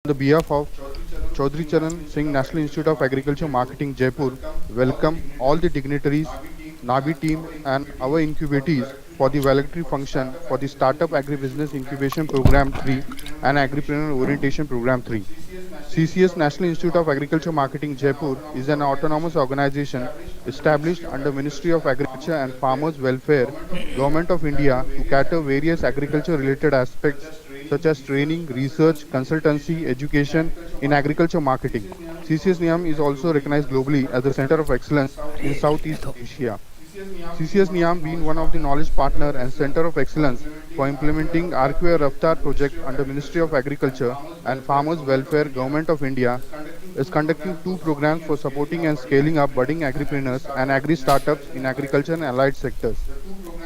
the behalf of Chaudhry Charan Singh National Institute of Agriculture Marketing Jaipur, welcome all the dignitaries, NABI team and our incubatees for the valedictory function for the Startup Agribusiness Incubation Program 3 and Agripreneur Orientation Program 3. CCS National Institute of Agriculture Marketing Jaipur is an autonomous organization established under Ministry of Agriculture and Farmers Welfare, Government of India to cater various agriculture related aspects such as training, research, consultancy, education in agriculture marketing. CCS NIAM is also recognized globally as the Center of Excellence in Southeast Asia. CCS NIAM being one of the knowledge partner and center of excellence for implementing RQA Raftar project under Ministry of Agriculture and Farmers Welfare Government of India is conducting two programs for supporting and scaling up budding agripreneurs and agri startups in agriculture and allied sectors.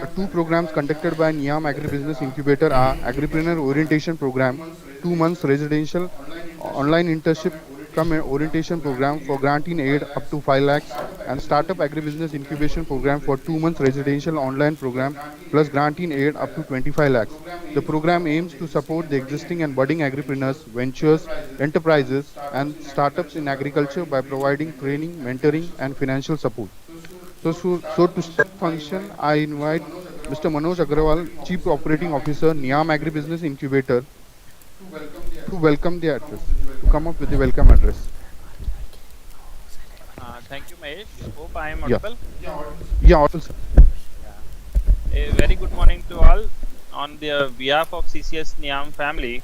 The two programs conducted by NIAM Agribusiness Incubator are Agripreneur Orientation Program, 2 months residential online internship come orientation program for granting aid up to 5 lakhs and Startup Agribusiness Incubation Program for 2 months residential online program plus granting aid up to 25 lakhs. The program aims to support the existing and budding agripreneurs, ventures, enterprises and startups in agriculture by providing training, mentoring and financial support. So to start function, I invite Mr. Manoj Agrawal, Chief Operating Officer, NIAM Agribusiness Incubator, to welcome the address, to come up with the welcome address. Thank you, Mahesh. Hope I am Yeah, audible. yeah, all sir. Yeah. A very good morning to all. On the behalf of CCS Niam family,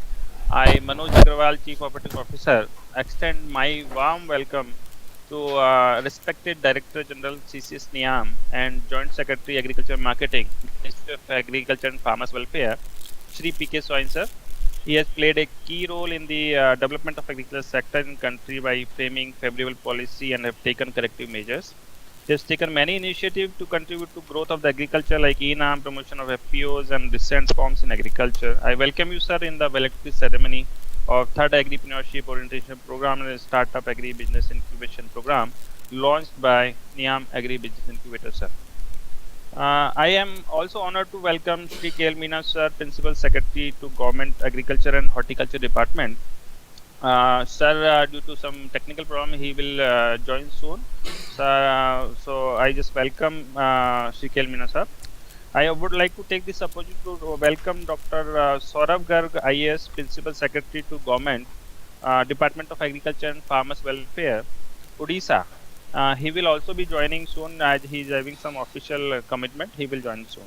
I, Manoj Agrawal, Chief Operating Officer, extend my warm welcome to respected Director General CCS Niam and Joint Secretary Agriculture Marketing, Ministry of Agriculture and Farmers Welfare, Shri P.K. Soin sir. He has played a key role in the development of agriculture sector in country by framing favorable policy and have taken corrective measures. He has taken many initiatives to contribute to growth of the agriculture like ENAM, promotion of FPOs and recent reforms in agriculture. I welcome you, sir, in the valedictory ceremony of third agripreneurship orientation program and startup agri business incubation program launched by NIAM Agri Business Incubator, sir. I am also honored to welcome Shri K.L. Meena sir, Principal Secretary to Government Agriculture and Horticulture Department. Sir, due to some technical problem, he will join soon. So I just welcome Shri K.L. Meena sir. I would like to take this opportunity to welcome Dr. Saurabh Garg, IAS, Principal Secretary to Government Department of Agriculture and Farmers Welfare, Odisha. He will also be joining soon as he is having some official commitment. He will join soon.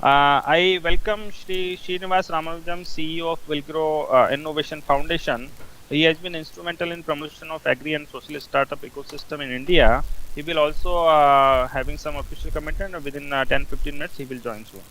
I welcome Shri Srinivas Ramanujam, CEO of Wilgrow Innovation Foundation. He has been instrumental in promotion of agri and social startup ecosystem in India. He will also having some official commitment. Within 10-15 minutes, he will join soon.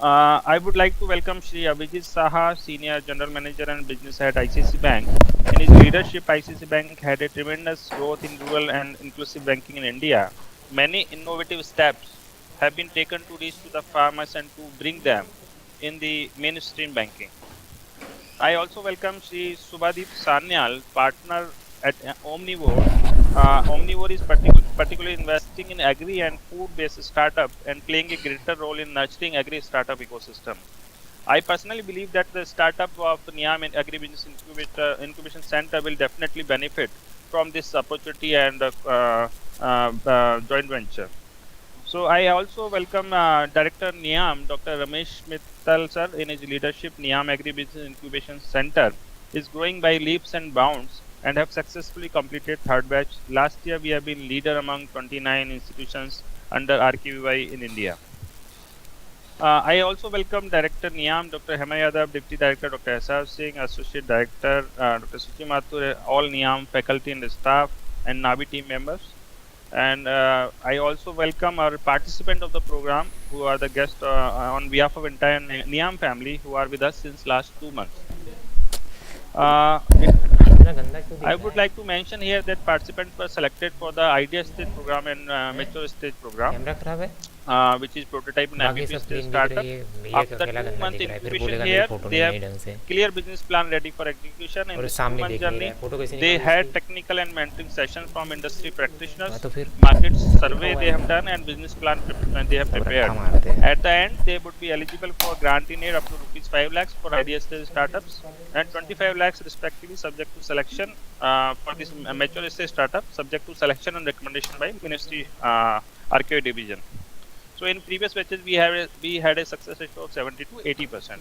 I would like to welcome Shri Abhijit Saha, Senior General Manager and Business Head ICICI Bank. In his leadership, ICICI Bank had a tremendous growth in rural and inclusive banking in India. Many innovative steps have been taken to reach to the farmers and to bring them in the mainstream banking. I also welcome Shri Subhadip Sanyal, partner at Omnivore. Omnivore is particularly investing in agri and food-based startup and playing a greater role in nurturing agri startup ecosystem. I personally believe that the startup of NIAM and Agribusiness Incubation Center will definitely benefit from this opportunity and joint venture. So I also welcome Director NIAM, Dr. Ramesh Mittal sir. In his leadership, NIAM Agribusiness Incubation Center is growing by leaps and bounds and have successfully completed third batch. Last year, we have been leader among 29 institutions under RQVY in India. I also welcome Director NIAM, Dr. Hema Yadav, Deputy Director Dr. S.R. Singh, Associate Director Dr. Suchi Mathur, all NIAM faculty and staff and NABI team members. And I also welcome our participant of the program who are the guests on behalf of entire NIAM family who are with us since last 2 months. I would like to mention here that participants were selected for the idea stage program and mature stage program, which is prototype and बाकी MVP सब stage clean दिख startup. रही है, ये After तो the अकेला गंदा 2 month दिख रहा है, फिर incubation बोलेगा मेरी here, फोटो they नहीं have आई ढंग से, clear business plan ready for execution. In और this सामने 2 month देख नहीं रहा journey, है, फोटो कैसे they निकाली had इसकी? technical and mentoring sessions from industry practitioners, तो फिर market लिखा survey हुआ they have है, done, and business plan they have सब रट्ठा prepared. मारते हैं. At the end, they would be eligible for grant in aid up to rupees 5 lakhs for idea stage startups and 25 lakhs respectively, subject to selection for this mature stage startup, subject to selection and recommendation by Ministry RK division. So in previous batches, we had a success ratio of 70 to 80%.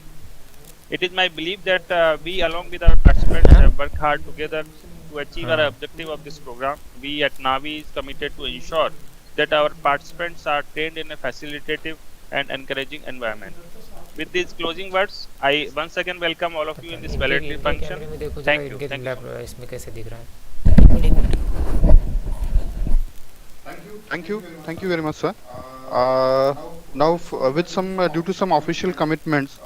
It is my belief that we, along with our participants, have worked hard together to achieve our objective of this program. We at Navi is committed to ensure that our participants are trained in a facilitative and encouraging environment. With these closing words, I once again welcome all of you in this valedictory function. कैमरे में देखो जरा, Thank you. इनके Thank you so much. इसमें कैसे दिख रहा है. Thank you very much, sir. Now, with some due to some official commitments,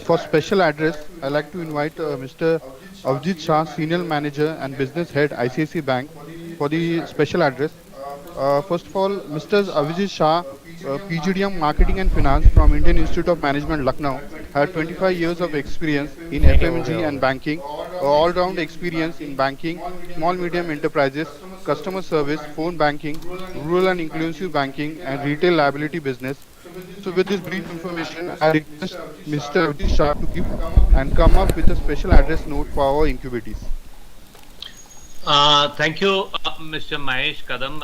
for special address, I like to invite Mr. Avjit Shah, Senior Manager and Business Head, ICICI Bank, for the special address. First of all, Mr. Avjit Shah, PGDM Marketing and Finance from Indian Institute of Management, Lucknow, had 25 years of experience in FMG and banking, all-round experience in banking, small medium enterprises, customer service, phone banking, rural and inclusive banking, and retail liability business. So with this brief information, I request Mr. Avjit Shah to give and come up with a special address note for our incubatees. Thank you, Mr. Mahesh Kadam.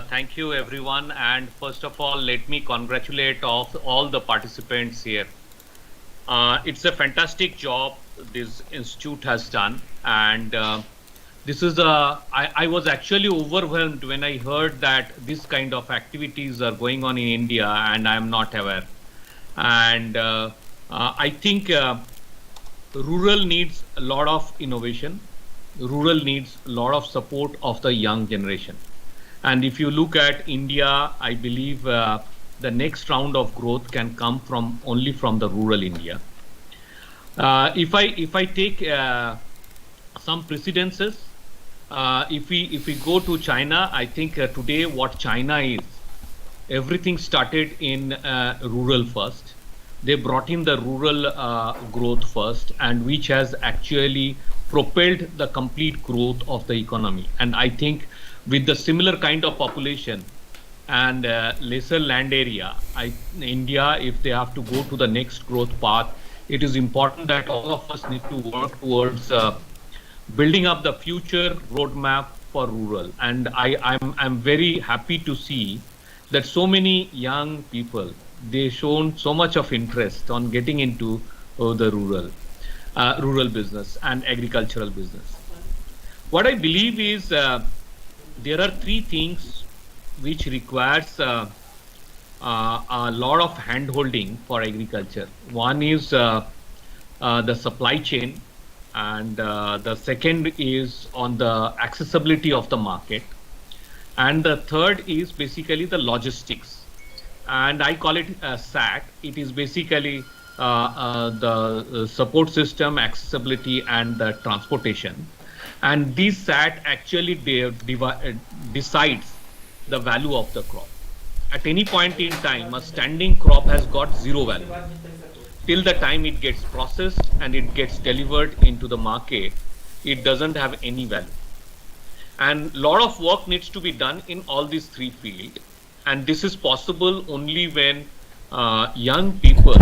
Thank you, everyone. And first of all, let me congratulate all the participants here. It's a fantastic job this institute has done. And I was actually overwhelmed when I heard that this kind of activities are going on in India, and I'm not aware. And I think rural needs a lot of innovation. Rural needs a lot of support of the young generation. And if you look at India, I believe the next round of growth can come only from the rural India. If I take some precedences, if we go to China, I think today what China is, everything started in rural first. They brought in the rural growth first, and which has actually propelled the complete growth of the economy. And I think with the similar kind of population and lesser land area, India, if they have to go to the next growth path, it is important that all of us need to work towards building up the future roadmap for rural. And I'm very happy to see that so many young people, they shown so much of interest on getting into the rural business and agricultural business. What I believe is there are three things which requires a lot of hand-holding for agriculture. One is the supply chain, and the second is on the accessibility of the market, and the third is basically the logistics, and I call it SAT. It is basically the support system, accessibility, and the transportation. And this SAT actually decides the value of the crop. At any point in time, a standing crop has got zero value. Till the time it gets processed and it gets delivered into the market, it doesn't have any value. And a lot of work needs to be done in all these three fields. And this is possible only when young people,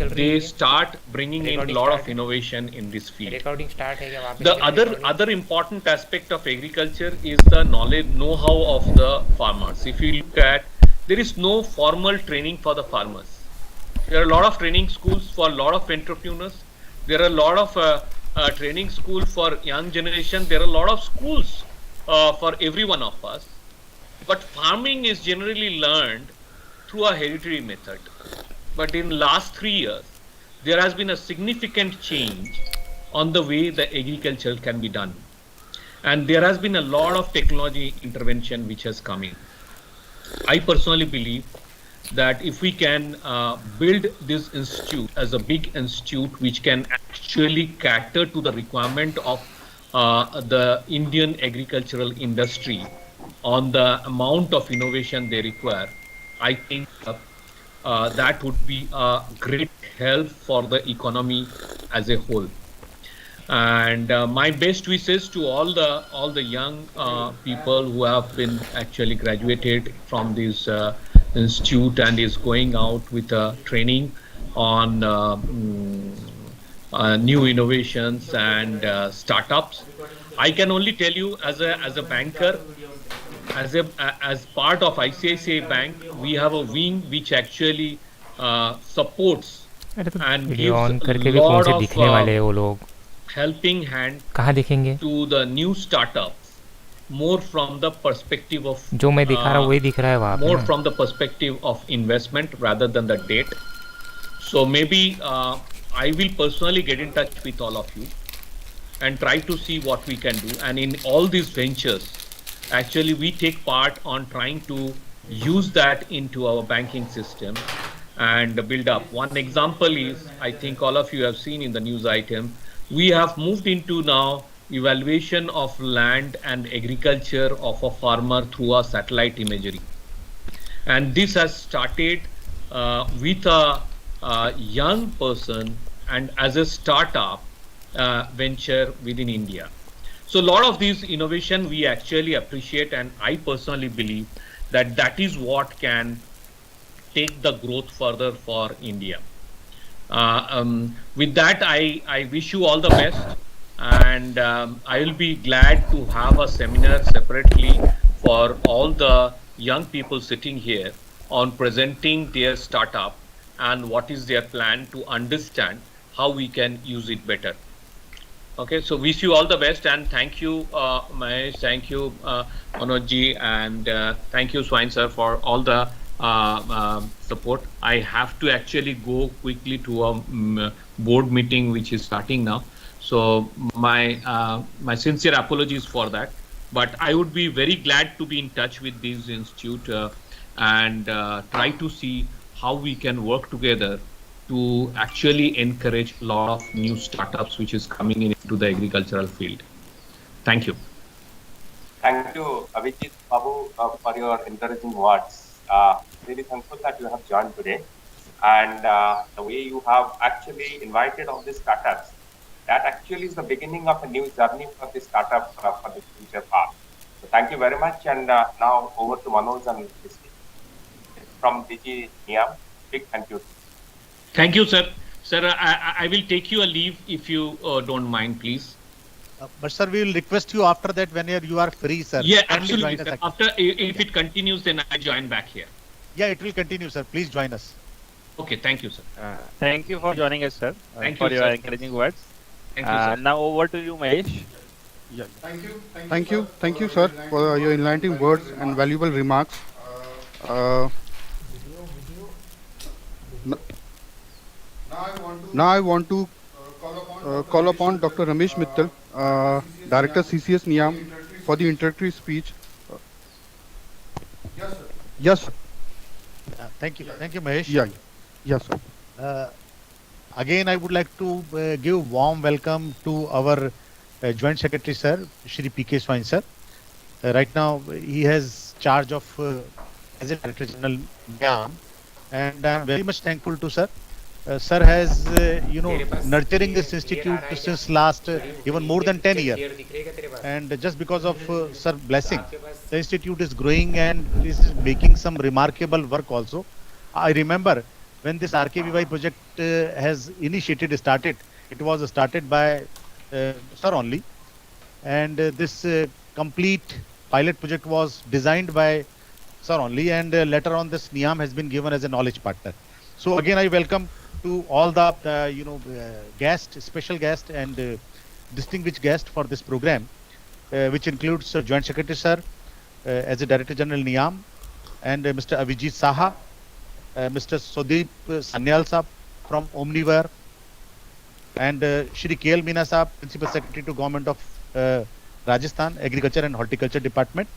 they start bringing in a lot of innovation in this field. The other important aspect of agriculture is the know-how of the farmers. If you look at, there is no formal training for the farmers. There are a lot of training schools for a lot of entrepreneurs. There are a lot of training schools for young generation. There are a lot of schools for every one of us. But farming is generally learned through a hereditary method. But in last 3 years, there has been a significant change on the way the agriculture can be done. And there has been a lot of technology intervention which has come in. I personally believe that if we can build this institute as a big institute which can actually cater to the requirement of the Indian agricultural industry on the amount of innovation they require, I think that would be a great help for the economy as a whole. And my best wishes to all the young people who have been actually graduated from this institute and is going out with a training on new innovations and startups. I can only tell you as a banker, as part of ICICI Bank, we have a wing which actually supports अरे तो and video gives on a करके भी कौन lot से of दिखने वाले हैं वो लोग? helping hand कहाँ दिखेंगे? to the new startups, more from the perspective of जो मैं दिखा रहा हूँ वही दिख रहा है वहाँ पे more ना? from the perspective of investment rather than the debt. So maybe I will personally get in touch with all of you and try to see what we can do. And in all these ventures, actually we take part on trying to use that into our banking system and build up. One example is, I think all of you have seen in the news item, we have moved into now evaluation of land and agriculture of a farmer through a satellite imagery. And this has started with a young person and as a startup venture within India. So a lot of these innovation we actually appreciate, and I personally believe that that is what can take the growth further for India. With that, I wish you all the best, and I will be glad to have a seminar separately for all the young people sitting here on presenting their startup and what is their plan to understand how we can use it better. Okay, so wish you all the best, and thank you, Mahesh, thank you, Manoj ji, and thank you, Swine sir, for all the support. I have to actually go quickly to a board meeting which is starting now. So my sincere apologies for that. But I would be very glad to be in touch with this institute and try to see how we can work together to actually encourage a lot of new startups which is coming into the agricultural field. Thank you. Thank you, Abhijit Babu, for your encouraging words. Really thankful that you have joined today, and the way you have actually invited all these startups. That actually is the beginning of a new journey for the startup for the future path. So thank you very much, and now over to Manoj and Christy from DG Niam. Big thank you. Thank you, sir. Sir, I will take you a leave if you don't mind, please. But sir, we will request you after that whenever you are free, sir. Yeah, Kindly absolutely. join Sir. us. After, if it continues, then I join back here. Yeah, it will continue, sir. Please join us. Okay, thank you, sir. Thank you for joining us, sir. Thank for you, your sir. encouraging words. Thank you, sir. Now over to you, Mahesh. Yeah. Thank you, sir, for your enlightening words and valuable remarks. Now I want to call upon Dr. Ramesh Mittal, Director CCS Niam, for the introductory speech. Yes, sir. Thank you, Mahesh. Yeah. Yes, sir. Again, I would like to give warm welcome to our Joint Secretary, sir, Shri P.K. Swine, sir. Right now, he has charge of as a Director General NIAM, and I am very much thankful to sir. Sir has, nurturing this institute since last even more than 10 years. And just because of sir blessing, the institute is growing and is making some remarkable work also. I remember when this RKVY project has started, it was started by sir only. And this complete pilot project was designed by sir only, and later on this NIAM has been given as a knowledge partner. So again, I welcome to all the guest, special guest and distinguished guest for this program, which includes Joint Secretary sir as a Director General NIAM, and Mr. Avijit Saha, Mr. Sudeep Sanyal Saab from Omniware, and Shri KL Meena Saab, Principal Secretary to Government of Rajasthan Agriculture and Horticulture Department,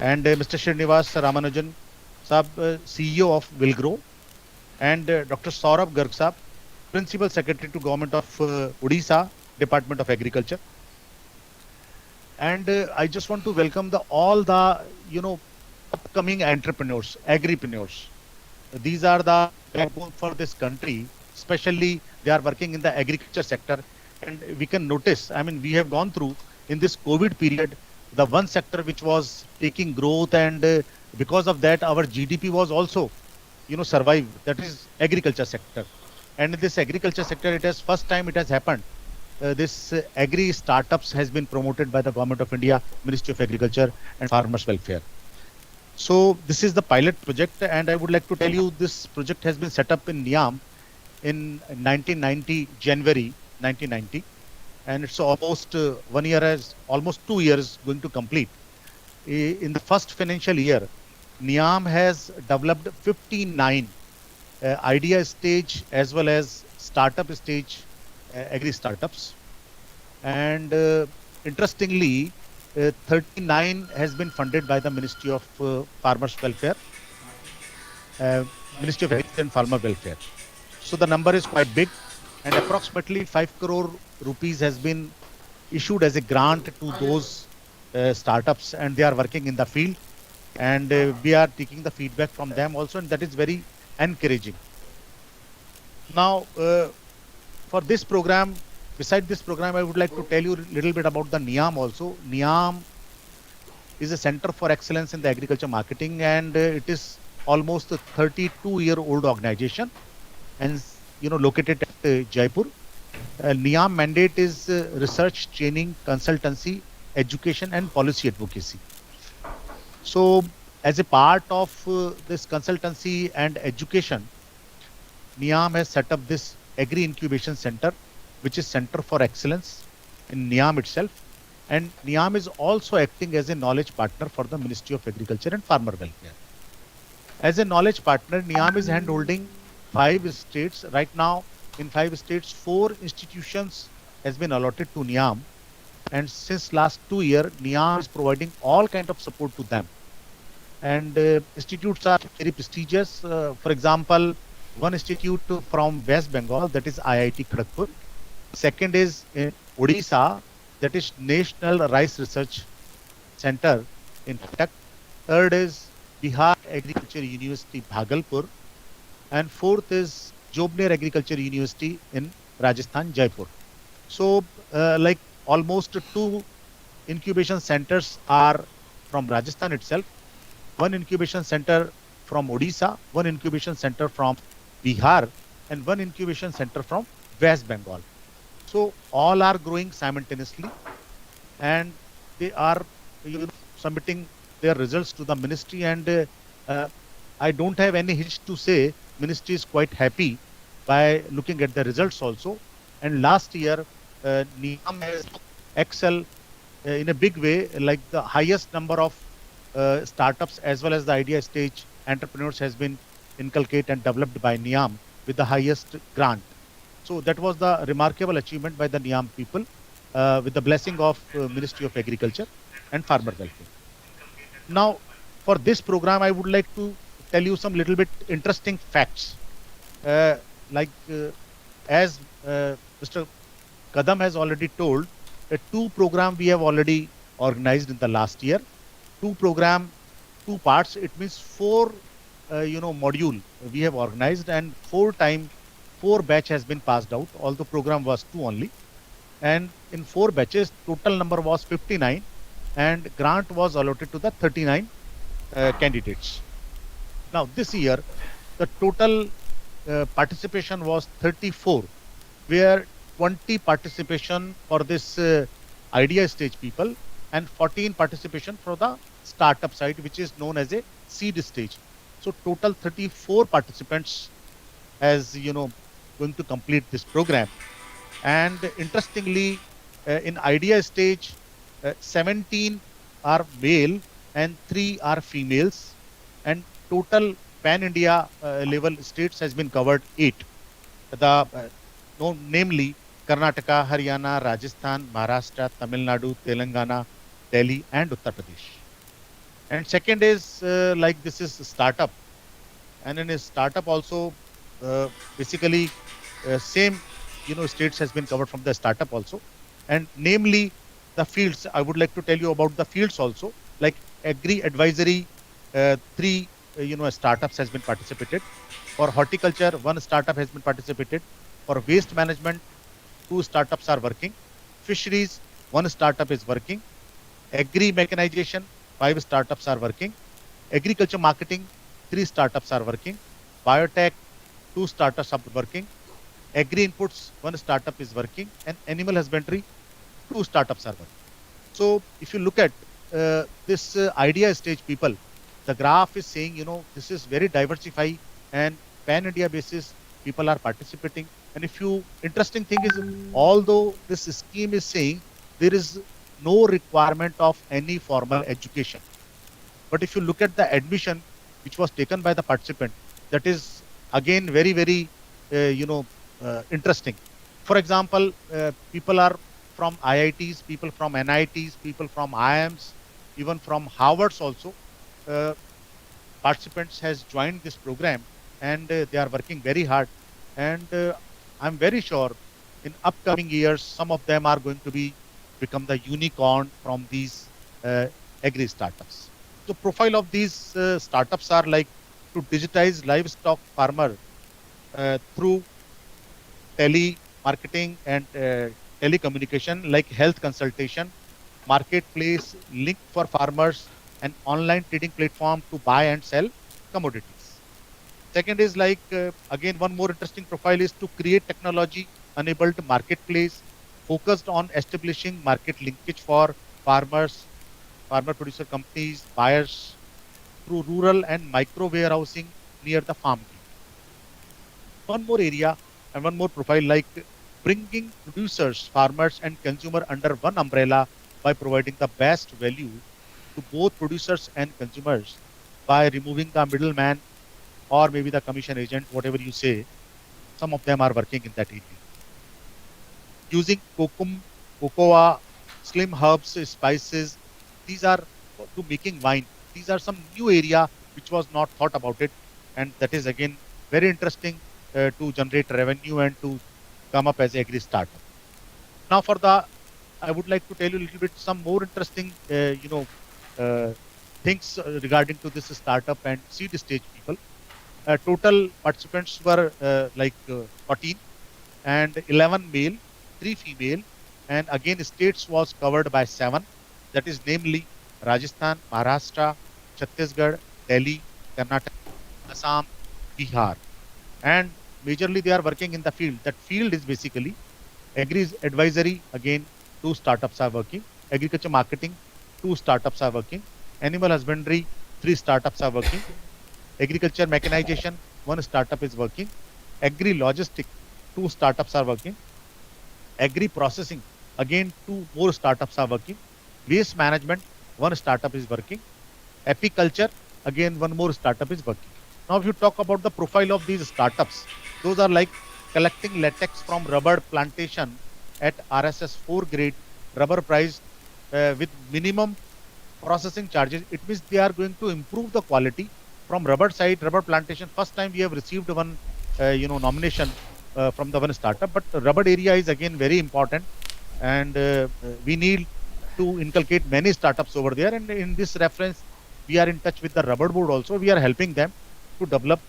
and Mr. Srinivas Ramanujan Saab, CEO of Wilgrow, and Dr. Saurabh Garg Saab, Principal Secretary to Government of Odisha Department of Agriculture, And I just want to welcome all the, upcoming entrepreneurs, agripreneurs. These are the backbone for this country, especially they are working in the agriculture sector. And we can notice, I mean, we have gone through in this COVID period, the one sector which was taking growth, and because of that, our GDP was also, survive. That is agriculture sector. And in this agriculture sector, it has first time it has happened. This agri startups has been promoted by the Government of India, Ministry of Agriculture and Farmers Welfare. So this is the pilot project, and I would like to tell you this project has been set up in Niam in 1990, January 1990, and it's almost 1 year, as almost 2 years going to complete. In the first financial year, Niam has developed 59 idea stage as well as startup stage agri startups, and interestingly, 39 has been funded by the Ministry of Farmers Welfare, uh, Ministry of Agriculture and Farmer Welfare. So the number is quite big, and approximately 5 crore rupees has been issued as a grant to those startups, and they are working in the field, and we are taking the feedback from them also, and that is very encouraging. Now, for this program, beside this program, I would like to tell you a little bit about the NIAM also. NIAM is a Center for Excellence in the Agriculture Marketing, and it is almost a 32-year-old organization, and located at Jaipur. NIAM mandate is research, training, consultancy, education, and policy advocacy. So, as a part of this consultancy and education, NIAM has set up this Agri Incubation Center, which is Center for Excellence in NIAM itself. And NIAM is also acting as a knowledge partner for the Ministry of Agriculture and Farmer Welfare. As a knowledge partner, NIAM is handholding 5 states. Right now, in 5 states, 4 institutions has been allotted to NIAM. And since last 2 years, NIAM is providing all kind of support to them. And institutes are very prestigious. For example, one institute from West Bengal, that is IIT Kharagpur. Second is in Odisha, that is National Rice Research Center in Cuttack. Third is Bihar Agriculture University, Bhagalpur. And fourth is Jobner Agriculture University in Rajasthan, Jaipur. So, like almost 2 incubation centers are from Rajasthan itself, 1 incubation center from Odisha, 1 incubation center from Bihar, and 1 incubation center from West Bengal. So all are growing simultaneously, and they are submitting their results to the ministry. And I don't have any hitch to say ministry is quite happy by looking at the results also. And last year, NIAM has excelled in a big way, like the highest number of startups as well as the idea stage entrepreneurs has been inculcated and developed by NIAM with the highest grant. So that was the remarkable achievement by the NIAM people with the blessing of Ministry of Agriculture and Farmer Welfare. Now, for this program, I would like to tell you some little bit interesting facts. As Mr. Kadam has already told, 2 programs we have already organized in the last year. 2 program, 2 parts. It means 4, module we have organized, and 4 batch has been passed out. Although program was 2 only, and in 4 batches, total number was 59, and grant was allotted to the 39 candidates. Now this year, the total participation was 34, where 20 participation for this idea stage people, and 14 participation for the startup side, which is known as a seed stage. So total 34 participants as going to complete this program. And interestingly, in idea stage, 17 are male and 3 are females, and total pan-India level states has been covered 8. Namely Karnataka, Haryana, Rajasthan, Maharashtra, Tamil Nadu, Telangana, Delhi, and Uttar Pradesh. And second is like this is startup, and in a startup also basically same states has been covered from the startup also, and namely the fields, I would like to tell you about the fields also. Like agri advisory, three startups has been participated. For horticulture, one startup has been participated. For waste management, two startups are working. Fisheries, one startup is working. Agri mechanization, five startups are working. Agriculture marketing, three startups are working. Biotech, two startups are working. Agri inputs, one startup is working. And animal husbandry, two startups are working. So if you look at this idea stage people, the graph is saying, this is very diversified and pan-India basis, people are participating. And interesting thing is, although this scheme is saying there is no requirement of any formal education, but if you look at the admission which was taken by the participant, that is again very, very, interesting. For example, people are from IITs, people from NITs, people from IIMs, even from Harvard's also. Uh, Participants has joined this program and they are working very hard. And I'm very sure in upcoming years, some of them are going to become the unicorn from these agri startups. The profile of these startups are like to digitize livestock farmer through telemarketing and telecommunication, like health consultation, marketplace link for farmers, and online trading platform to buy and sell commodities. Second is like, again, one more interesting profile is to create technology enabled marketplace focused on establishing market linkage for farmers, farmer producer companies, buyers through rural and micro warehousing near the farm gate. One more area and one more profile like bringing producers, farmers and consumer under one umbrella by providing the best value to both producers and consumers by removing the middleman or maybe the commission agent, whatever you say. Some of them are working in that area. Using cocoa, slim herbs, spices, these are to making wine. These are some new area which was not thought about it, and that is again very interesting to generate revenue and to come up as agri startup. Now I would like to tell you a little bit some more interesting, things regarding to this startup and seed stage people. Total participants were 14 and 11 male, 3 female, and again states was covered by 7. That is namely Rajasthan, Maharashtra, Chhattisgarh, Delhi, Karnataka, Assam, Bihar. And majorly they are working in the field. That field is basically agri advisory, again 2 startups are working. Agriculture marketing, 2 startups are working. Animal husbandry, 3 startups are working. Agriculture mechanization, 1 startup is working. Agri logistic, 2 startups are working. Agri processing, again 2 more startups are working. Waste management, 1 startup is working. Apiculture, again 1 more startup is working. Now, if you talk about the profile of these startups, those are like collecting latex from rubber plantation at RSS 4 grade, rubber price with minimum processing charges. It means they are going to improve the quality from rubber side, rubber plantation. First time we have received one, nomination from the one startup, but the rubber area is again very important, and we need to inculcate many startups over there. And in this reference, we are in touch with the rubber board also. We are helping them to develop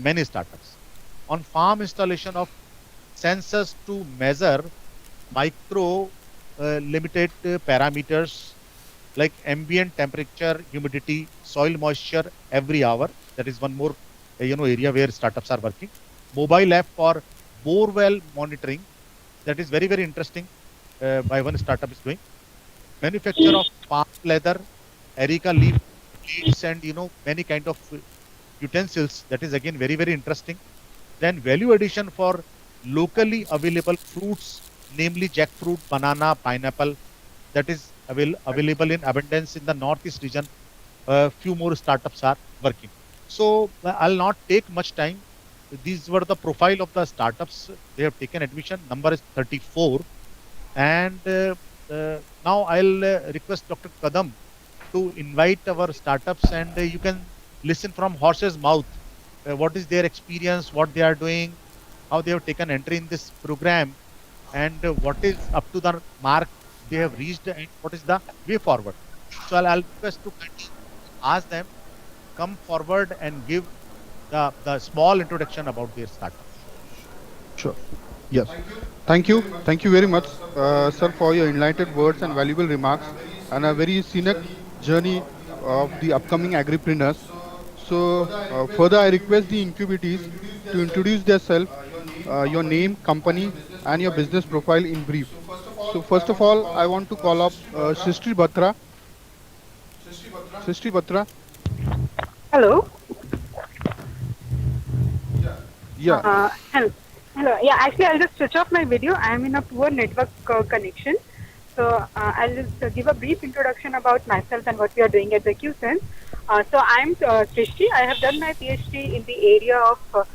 many startups. On farm installation of sensors to measure micro limited parameters like ambient temperature, humidity, soil moisture every hour. That is one more area where startups are working. Mobile app for bore well monitoring. That is very, very interesting by one startup is doing. Manufacture of palm leather, erica leaf leaves, and many kind of utensils. That is again very, very interesting. Then value addition for locally available fruits, namely jackfruit, banana, pineapple. That is available in abundance in the northeast region. Few more startups are working. So I'll not take much time. These were the profile of the startups. They have taken admission. Number is 34. And now I'll request Dr. Kadam to invite our startups, and you can listen from horse's mouth. What is their experience, what they are doing, how they have taken entry in this program, and what is up to the mark they have reached the end, what is the way forward. So I'll request to kindly ask them come forward and give the small introduction about their startup. Sure. Yes. Thank you. Thank you very much, sir, for your enlightened words and valuable remarks and a very scenic journey of the upcoming agripreneurs. So, further, I request the incubatees to introduce themselves, your name, company, and your business profile in brief. So, first of all, I want to call up Srishti Batra. Srishti Batra. Hello. Yeah. Hello. Hello. Yeah, actually, I'll just switch off my video. I'm in a poor network connection. So I'll just give a brief introduction about myself and what we are doing at the QSense. So I'm Srishti. I have done my PhD in the area of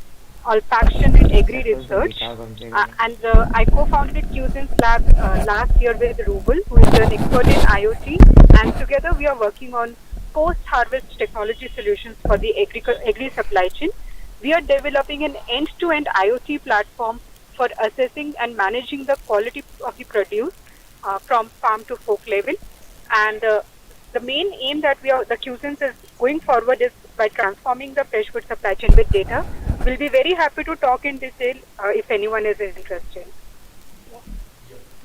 olfaction and agri research. And I co-founded QSense Lab last year with Rubel, who is an expert in IoT. And together we are working on post-harvest technology solutions for the agri supply chain. We are developing an end-to-end IoT platform for assessing and managing the quality of the produce from farm to fork level. And the main aim that the QSense is going forward is by transforming the fresh food supply chain with data. We'll be very happy to talk in detail if anyone is interested.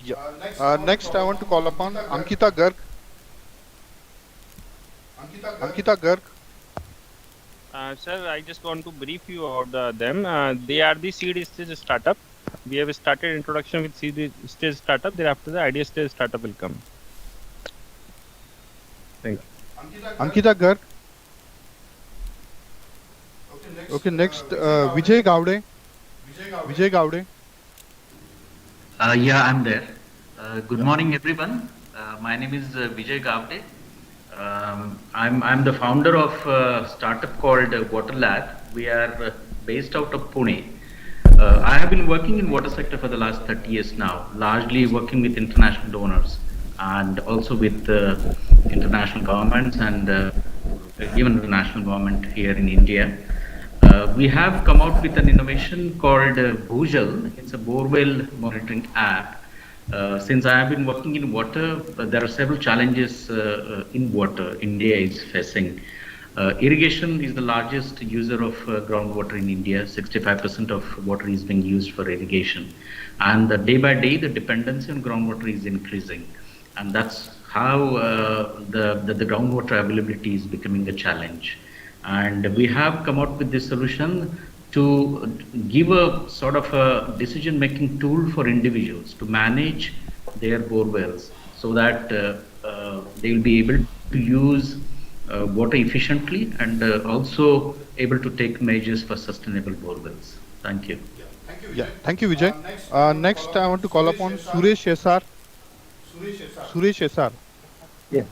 Yeah. Next, I want to call upon Ankita Garg. Ankita Garg. Sir, I just want to brief you about them. They are the seed stage startup. We have started introduction with seed stage startup. Thereafter, the idea stage startup will come. Thank you. Ankita Garg. Okay, next, Vijay Gowde. Vijay Gowde. Yeah, I'm there. Good morning, everyone. My name is Vijay Gavde. I'm the founder of a startup called Water Lab. We are based out of Pune. I have been working in water sector for the last 30 years now, largely working with international donors and also with international governments and even the national government here in India. We have come out with an innovation called Bhujal. It's a borewell monitoring app. Since I have been working in water, there are several challenges in water India is facing. Irrigation is the largest user of groundwater in India. 65% of water is being used for irrigation. And day by day, the dependency on groundwater is increasing. And that's how the groundwater availability is becoming a challenge. And we have come out with this solution to give a sort of a decision-making tool for individuals to manage their bore wells so that they will be able to use water efficiently and also able to take measures for sustainable bore wells. Thank you. Yeah, thank you, Vijay. Next, I want to call upon Suresh SR. Suresh SR. Yeah.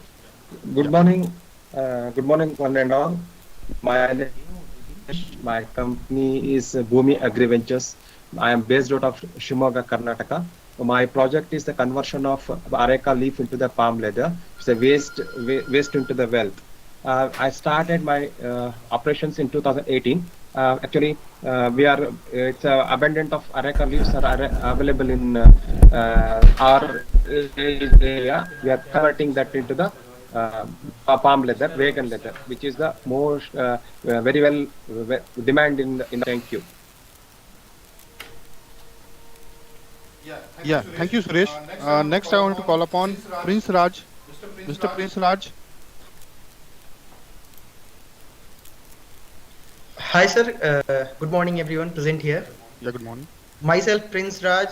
Good morning. Good morning, one and all. My company is Bhumi Agri Ventures. I am based out of Shimoga, Karnataka. My project is the conversion of areca leaf into the palm leather. It's a waste into the wealth. I started my operations in 2018. Actually, it's abundant of areca leaves are available in our area. We are converting that into the palm leather, vegan leather, which is the most very well demand in the. Thank you. Yeah, thank you, Suresh. Next, I want to call upon Prince Raj. Mr. Prince Raj. Hi, sir. Good morning, everyone present here. Yeah, good morning. Myself, Prince Raj.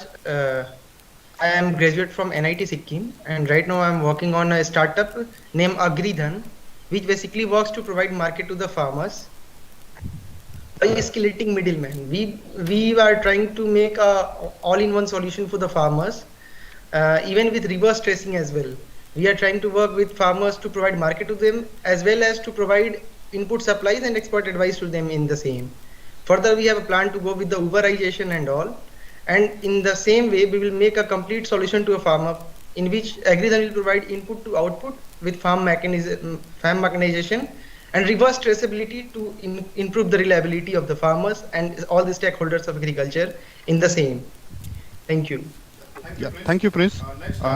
I am graduate from NIT Sikkim, and right now I am working on a startup named Agridhan, which basically works to provide market to the farmers by escalating middlemen. We are trying to make a all-in-one solution for the farmers, even with reverse tracing as well. We are trying to work with farmers to provide market to them as well as to provide input supplies and expert advice to them in the same. Further, we have a plan to go with the Uberization and all. And in the same way, we will make a complete solution to a farmer in which Agridhan will provide input to output with farm mechanization and reverse traceability to improve the reliability of the farmers and all the stakeholders of agriculture in the same. Thank you. Yeah, thank you, Prince.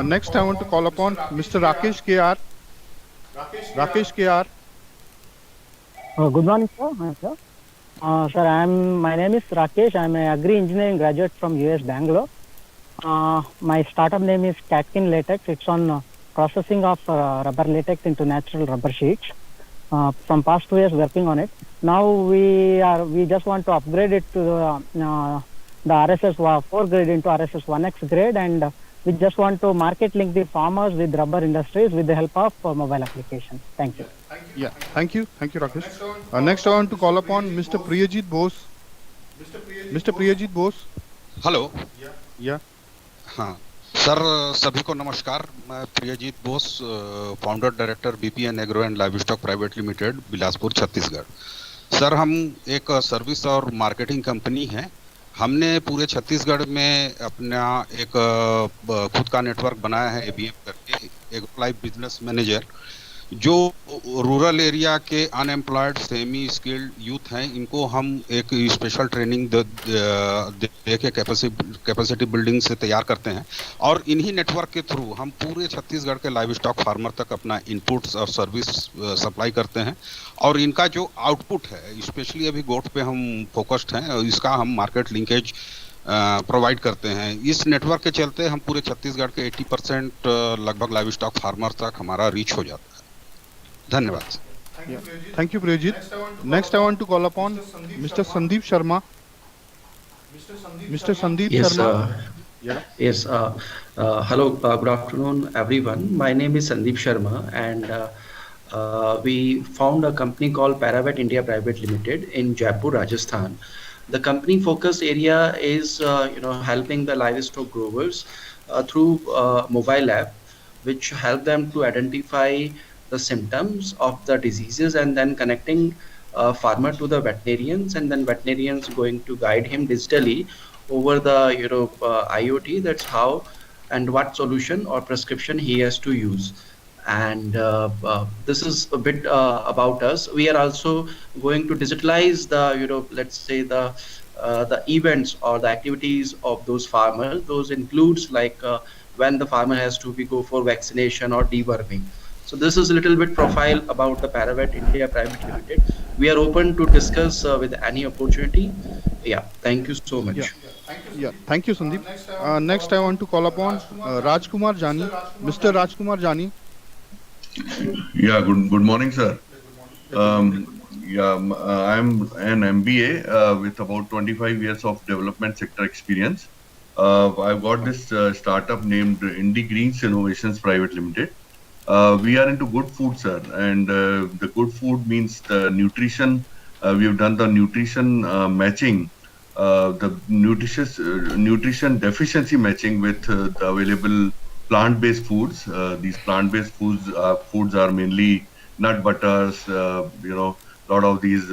Next, I want to call upon Mr. Rakesh KR. Rakesh KR. Good morning, sir. Sir, sir, my name is Rakesh. I'm an agri engineering graduate from US Bangalore. My startup name is Catkin Latex. It's on processing of rubber latex into natural rubber sheets. From past 2 years working on it. Now we just want to upgrade it to the RSS 4 grade into RSS 1X grade, and we just want to market link the farmers with rubber industries with the help of mobile application. Thank you. Yeah, thank you, Rakesh. Next, I want to call upon Mr. Priyajit Bose. Mr. Priyajit Bose. Hello Yeah. हाँ sir, सभी को नमस्कार। मैं Priyajit Bose, founder director BPN agro and livestock private limited, Bilaspur, Chhattisgarh. Sir, हम एक service और marketing company है। हमने पूरे छत्तीसगढ़ में अपना एक खुद का नेटवर्क बनाया है, एबीएम करके, एग्रो लाइफ बिजनेस मैनेजर, जो रूरल एरिया के अनएम्प्लॉयड सेमी स्किल्ड यूथ हैं, इनको हम एक स्पेशल ट्रेनिंग दे के कैपेसिटी बिल्डिंग से तैयार करते हैं, और इन्हीं नेटवर्क के थ्रू हम पूरे छत्तीसगढ़ के लाइव स्टॉक फार्मर तक अपना इनपुट्स और सर्विस सप्लाई करते हैं। और इनका जो आउटपुट है, स्पेशली अभी गोट पे हम फोकस्ड हैं, और इसका हम मार्केट लिंकेज प्रोवाइड करते हैं। इस नेटवर्क के चलते हम पूरे छत्तीसगढ़ के 80% लगभग लाइव स्टॉक फार्मर तक हमारा रीच हो जाता है। धन्यवाद। Thank you, Priyajit. Next, I want to call upon Mr. Sandeep Sharma. Mr. Sandeep Yes, Sharma. yes. Hello, good afternoon, everyone. My name is Sandeep Sharma, and we found a company called Paravet India Private Limited in Jaipur, Rajasthan. The company focus area is, helping the livestock growers through mobile app, which help them to identify the symptoms of the diseases, and then connecting farmer to the veterinarians, and then veterinarians going to guide him digitally over the IoT. That's how and what solution or prescription he has to use. And this is a bit about us. We are also going to digitalize the let's say the events or the activities of those farmers. Those includes like when the farmer has to go for vaccination or deworming. So this is a little bit profile about the Paravet India Private Limited. We are open to discuss with any opportunity. Yeah, thank you so much. Yeah, thank you, Sandeep. Next, I want to call upon Rajkumar Jani. Mr. Rajkumar Jani. Yeah, good morning, sir. I'm an MBA with about 25 years of development sector experience. I've got this startup named Indie Greens Innovations Private Limited. We are into good food, sir, and the good food means the nutrition. We have done the nutrition matching, the nutrition deficiency matching with the available plant-based foods. These plant-based foods are mainly nut butters, lot of these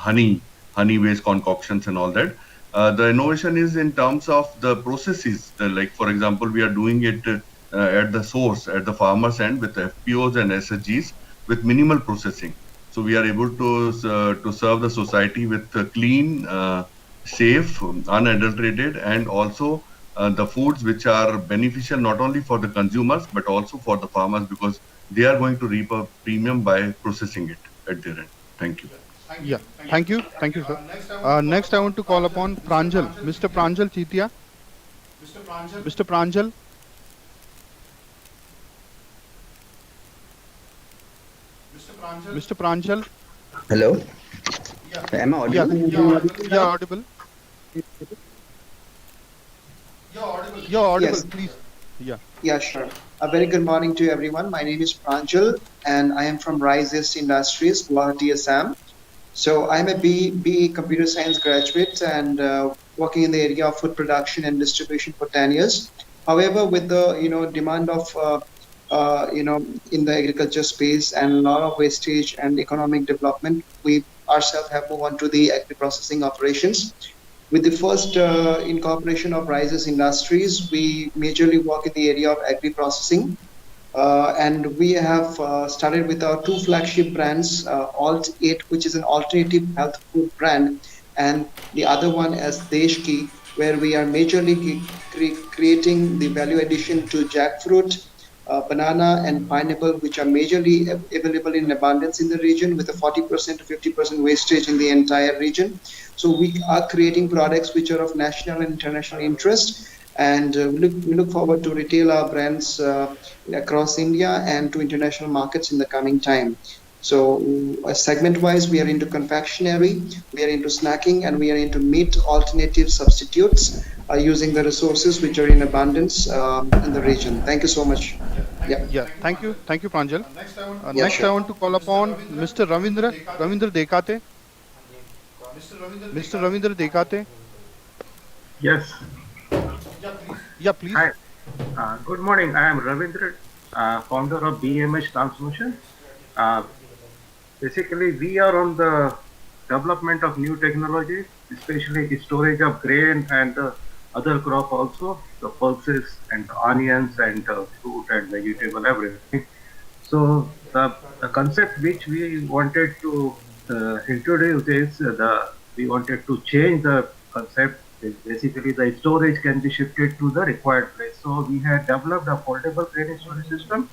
honey-based concoctions and all that. The innovation is in terms of the processes. Like, for example, we are doing it at the source, at the farmer's end, with FPOs and SHGs with minimal processing. So we are able to serve the society with clean, safe, unadulterated, and also the foods which are beneficial not only for the consumers but also for the farmers, because they are going to reap a premium by processing it at their end. Thank you. Yeah, thank you, sir. Next, I want to call upon Pranjal, Mr. Pranjal Chitia. Mr. Pranjal. Mr. Pranjal. Hello. Am I audible? Yeah, audible. You're audible, Yes. please. Yeah, sure. A very good morning to everyone. My name is Pranjal, and I am from Rise Industries, Guwahati, Assam. So I'm a BE Computer Science graduate and working in the area of food production and distribution for 10 years. However, with the demand of in the agriculture space and a lot of wastage and economic development, we ourselves have moved on to the agri-processing operations. With the first incorporation of Rises Industries, we majorly work in the area of agri-processing. And we have started with our two flagship brands, Alt 8, which is an alternative health food brand, and the other one as Deshki, where we are majorly creating the value addition to jackfruit, banana, and pineapple, which are majorly available in abundance in the region, with a 40% to 50% wastage in the entire region. So we are creating products which are of national and international interest, and we look forward to retail our brands across India and to international markets in the coming time. So segment wise, we are into confectionery, we are into snacking, and we are into meat alternative substitutes using the resources which are in abundance in the region. Thank you so much. Yeah. Yeah, thank you, Pranjal. Yeah, Next, I sure. want to call upon Mr. Ravindra Dekate. Mr. Ravindra Dekate. Yes. Yeah, please. Hi. Good morning. I am Ravindra, founder of BMH Transmission. Uh, Basically, we are on the development of new technology, especially the storage of grain and other crop also, the pulses and the onions and fruit and vegetable, everything. So the concept which we wanted to introduce is we wanted to change the concept. Basically, the storage can be shifted to the required place. So we had developed a portable grain storage system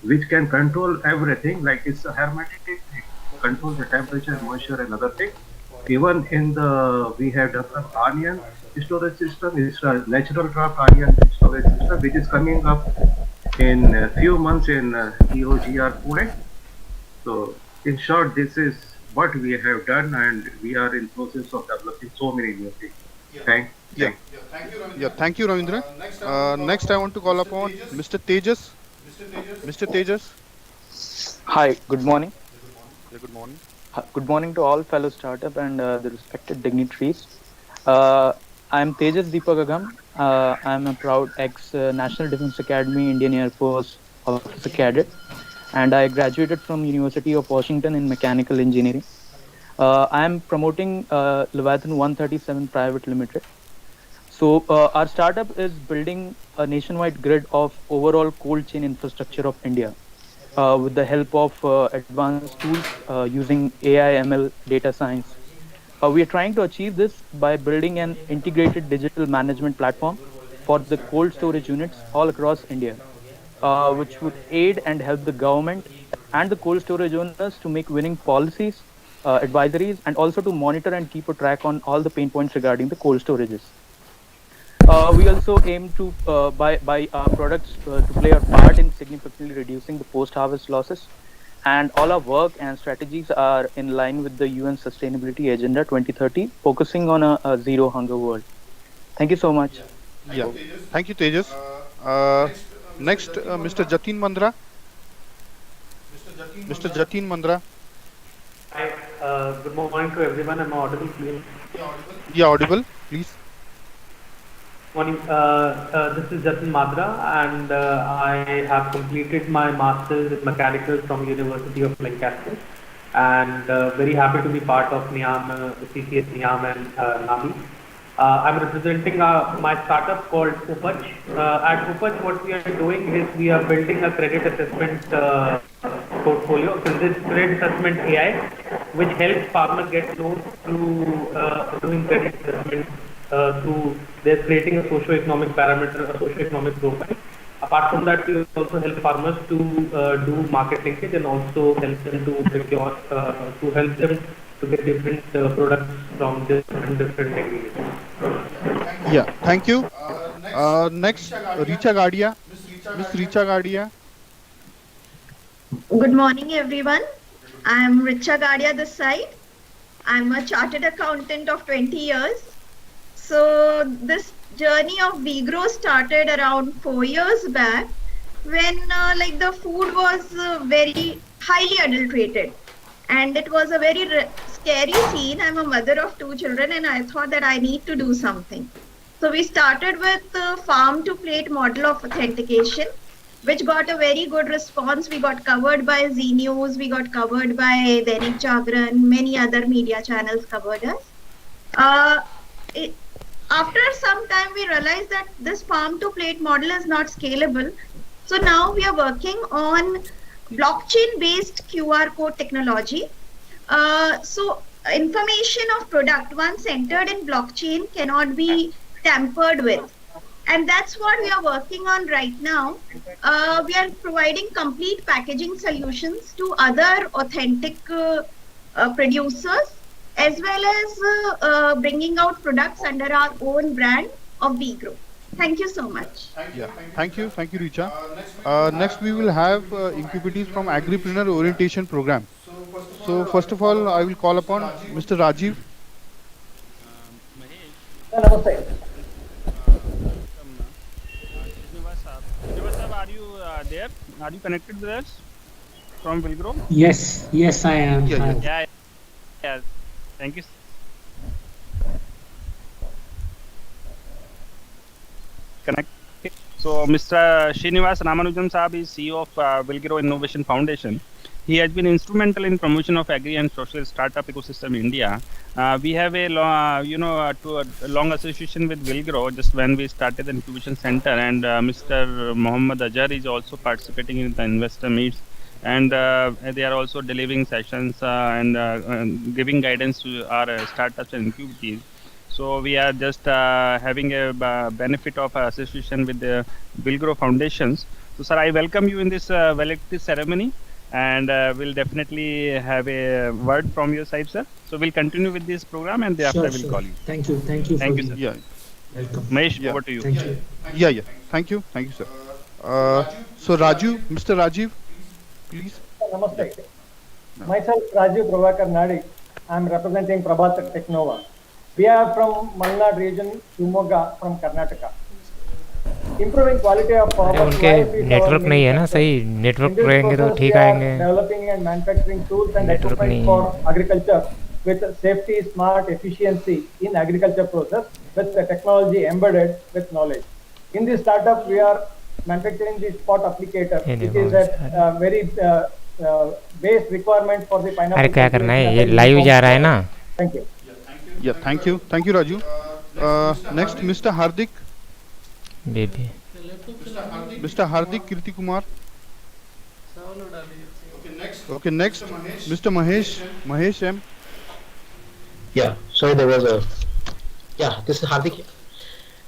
which can control everything, like it's a hermetic, it controls the temperature, moisture, and other things. Even in the we have developed onion storage system. It's a natural draft onion storage system which is coming up in a few months in EOGR Pune. So in short, this is what we have done, and we are in process of developing so many new things. Thank you, Ravindra. Next, I want to call upon Mr. Tejas. Mr. Tejas. Hi, good morning. Yeah, good morning. Good morning to all fellow startup and the respected dignitaries. I'm Tejas Deepagagam. I'm a proud ex-National Defense Academy Indian Air Force officer cadet, and I graduated from University of Washington in mechanical engineering. I am promoting Leviathan 137 Private Limited. So our startup is building a nationwide grid of overall cold chain infrastructure of India with the help of advanced tools using AI, ML, data science. We are trying to achieve this by building an integrated digital management platform for the cold storage units all across India, which would aid and help the government and the cold storage owners to make winning policies, advisories, and also to monitor and keep a track on all the pain points regarding the cold storages. We also aim to, by our products, to play our part in significantly reducing the post-harvest losses. And all our work and strategies are in line with the UN Sustainability Agenda 2030, focusing on a zero hunger world. Thank you so much. Yeah, thank you, Tejas. Next, Mr. Jatin Mandra. Mr. Jatin Mandra. Hi, good morning to everyone. Am I audible, please? Yeah, audible, please. Morning. This is Jatin Madra, and I have completed my master's in mechanical from University of Lancaster, and very happy to be part of NIAM, CCS NIAM and NABI. I'm representing my startup called Upach. At Upach, what we are doing is we are building a credit assessment portfolio. So this credit assessment AI, which helps farmers get loans through doing credit assessment through they're creating a socio-economic parameter, a socio-economic profile. Apart from that, we also help farmers to do market linkage and also help them to procure, to help them to get different products from different aggregators. Yeah, thank you. Next, Richa Gadia. Miss Richa Gadia. Good morning, everyone. I am Richa Gadia this side. I'm a chartered accountant of 20 years. So this journey of WeGrow started around 4 years back when like the food was very highly adulterated, and it was a very scary scene. I'm a mother of 2 children, and I thought that I need to do something. So we started with the farm to plate model of authentication, which got a very good response. We got covered by Z News, we got covered by Dainik Jagran, many other media channels covered us. After some time, we realized that this farm to plate model is not scalable. So now we are working on blockchain based QR code technology. So information of product once entered in blockchain cannot be tampered with. And that's what we are working on right now. We are providing complete packaging solutions to other authentic producers, as well as bringing out products under our own brand of WeGrow. Thank you so much. Yeah, thank you, Richa. Next, we will have incubatees from Agripreneur Orientation Program. So, first of all, I will call upon Mr. Rajiv. Namaste. Are you there? Are you connected with us from Wilgrow? Yes, I am. Yeah. Thank you. Connect. So, Mr. Srinivas Ramanujan Saab is CEO of Wilgrow Innovation Foundation. He has been instrumental in promotion of agri and social startup ecosystem in India. We have a long association with Wilgrow just when we started the incubation center, and Mr. Mohammad Azhar is also participating in the investor meets, and they are also delivering sessions and giving guidance to our startups and incubatees. So we are just having a benefit of association with the Wilgrow Foundations. So, sir, I welcome you in this valedictory ceremony, and we'll definitely have a word from your side, sir. So we'll continue with this program, and thereafter we'll call you. Thank you. Thank you, sir. Yeah. Welcome. Mahesh, over to you. Thank you. Yeah. Thank you, sir. So Raju, Mr. Rajiv, please. Namaste. Myself, Rajiv Prabhakar Nadi. I am representing Prabhat Technova. We are from Malnad region, Shimoga, from Karnataka. Improving quality of अरे उनके network नहीं है ना सही network रहेंगे तो ठीक आएंगे developing and manufacturing tools and equipment for agriculture with safety, smart efficiency in agriculture process with the technology embedded with knowledge. In this startup, we are manufacturing the spot applicator, which is a very base requirement for the pineapple. अरे क्या करना है ये live जा रहा है ना. Thank you. Yeah, thank you, Raju. Next, Mr. Hardik. Baby. Mr. Hardik Kirti Kumar. Okay, next, Mr. Mahesh M. Yeah, so there was a. Yeah, this is Hardik.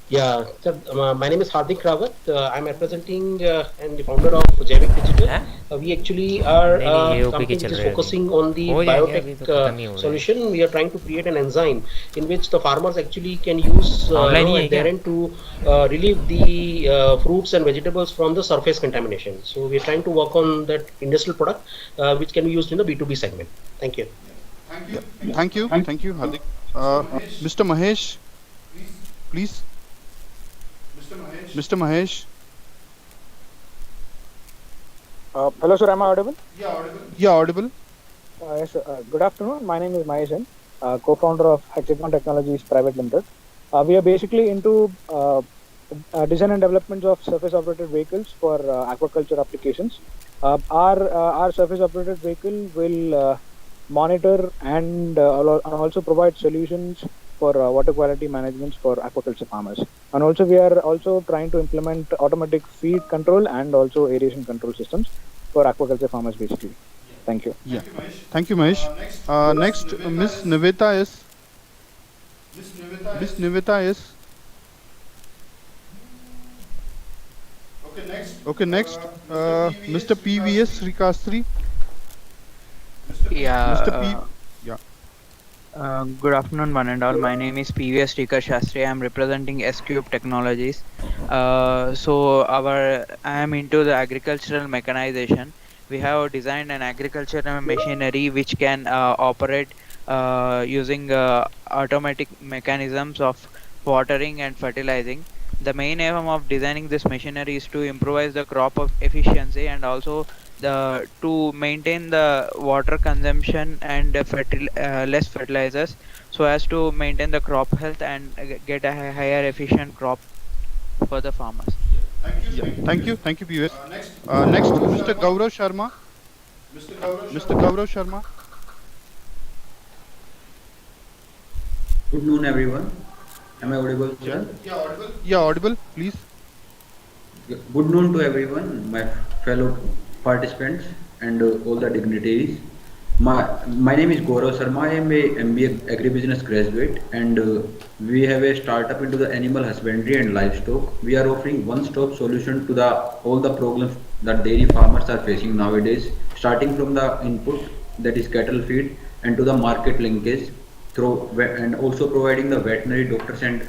Yeah, so, my name is Hardik Rawat. I'm representing and the founder of Javik Digital. We actually are a company which is focusing on the biotech solution. We are trying to create an enzyme in which the farmers actually can use at their end to relieve the fruits and vegetables from the surface contamination. So we are trying to work on that industrial product which can be used in the B2B segment. Thank you. Thank you, Hardik. Mr. Mahesh, please. Mr. Mahesh. Hello, sir. Am I audible? Yeah, audible. Yes, good afternoon. My name is Mahesh N, co-founder of Hexagon Technologies Private Limited. We are basically into design and development of surface-operated vehicles for aquaculture applications. Our surface-operated vehicle will monitor and also provide solutions for water quality management for aquaculture farmers. And also we are also trying to implement automatic feed control and also aeration control systems for aquaculture farmers basically. Thank you. Yeah. Thank you, Mahesh. Next, Miss Niveta S. Miss Niveta S. Okay, next, Mr. PVS Srikastri. Yeah. Mr. P. Yeah. Good afternoon, one and all. My name is PVS Srikar Shastri. I am representing S-Cube Technologies. I am into the agricultural mechanization. We have designed an agricultural machinery which can operate using automatic mechanisms of watering and fertilizing. The main aim of designing this machinery is to improvise the crop of efficiency and also to maintain the water consumption and less fertilizers, so as to maintain the crop health and get a higher efficient crop for the farmers. Yeah. Thank you, PVS. Next, Mr. Gaurav Sharma. Mr. Gaurav Sharma. Good noon, everyone. Am I audible, sir? Yeah, audible, please. Good noon to everyone, my fellow participants and all the dignitaries. My name is Gaurav Sharma. I am a MBA agribusiness graduate, and we have a startup into the animal husbandry and livestock. We are offering one-stop solution to the all the problems that dairy farmers are facing nowadays, starting from the input, that is cattle feed, and to the market linkage through and also providing the veterinary doctors and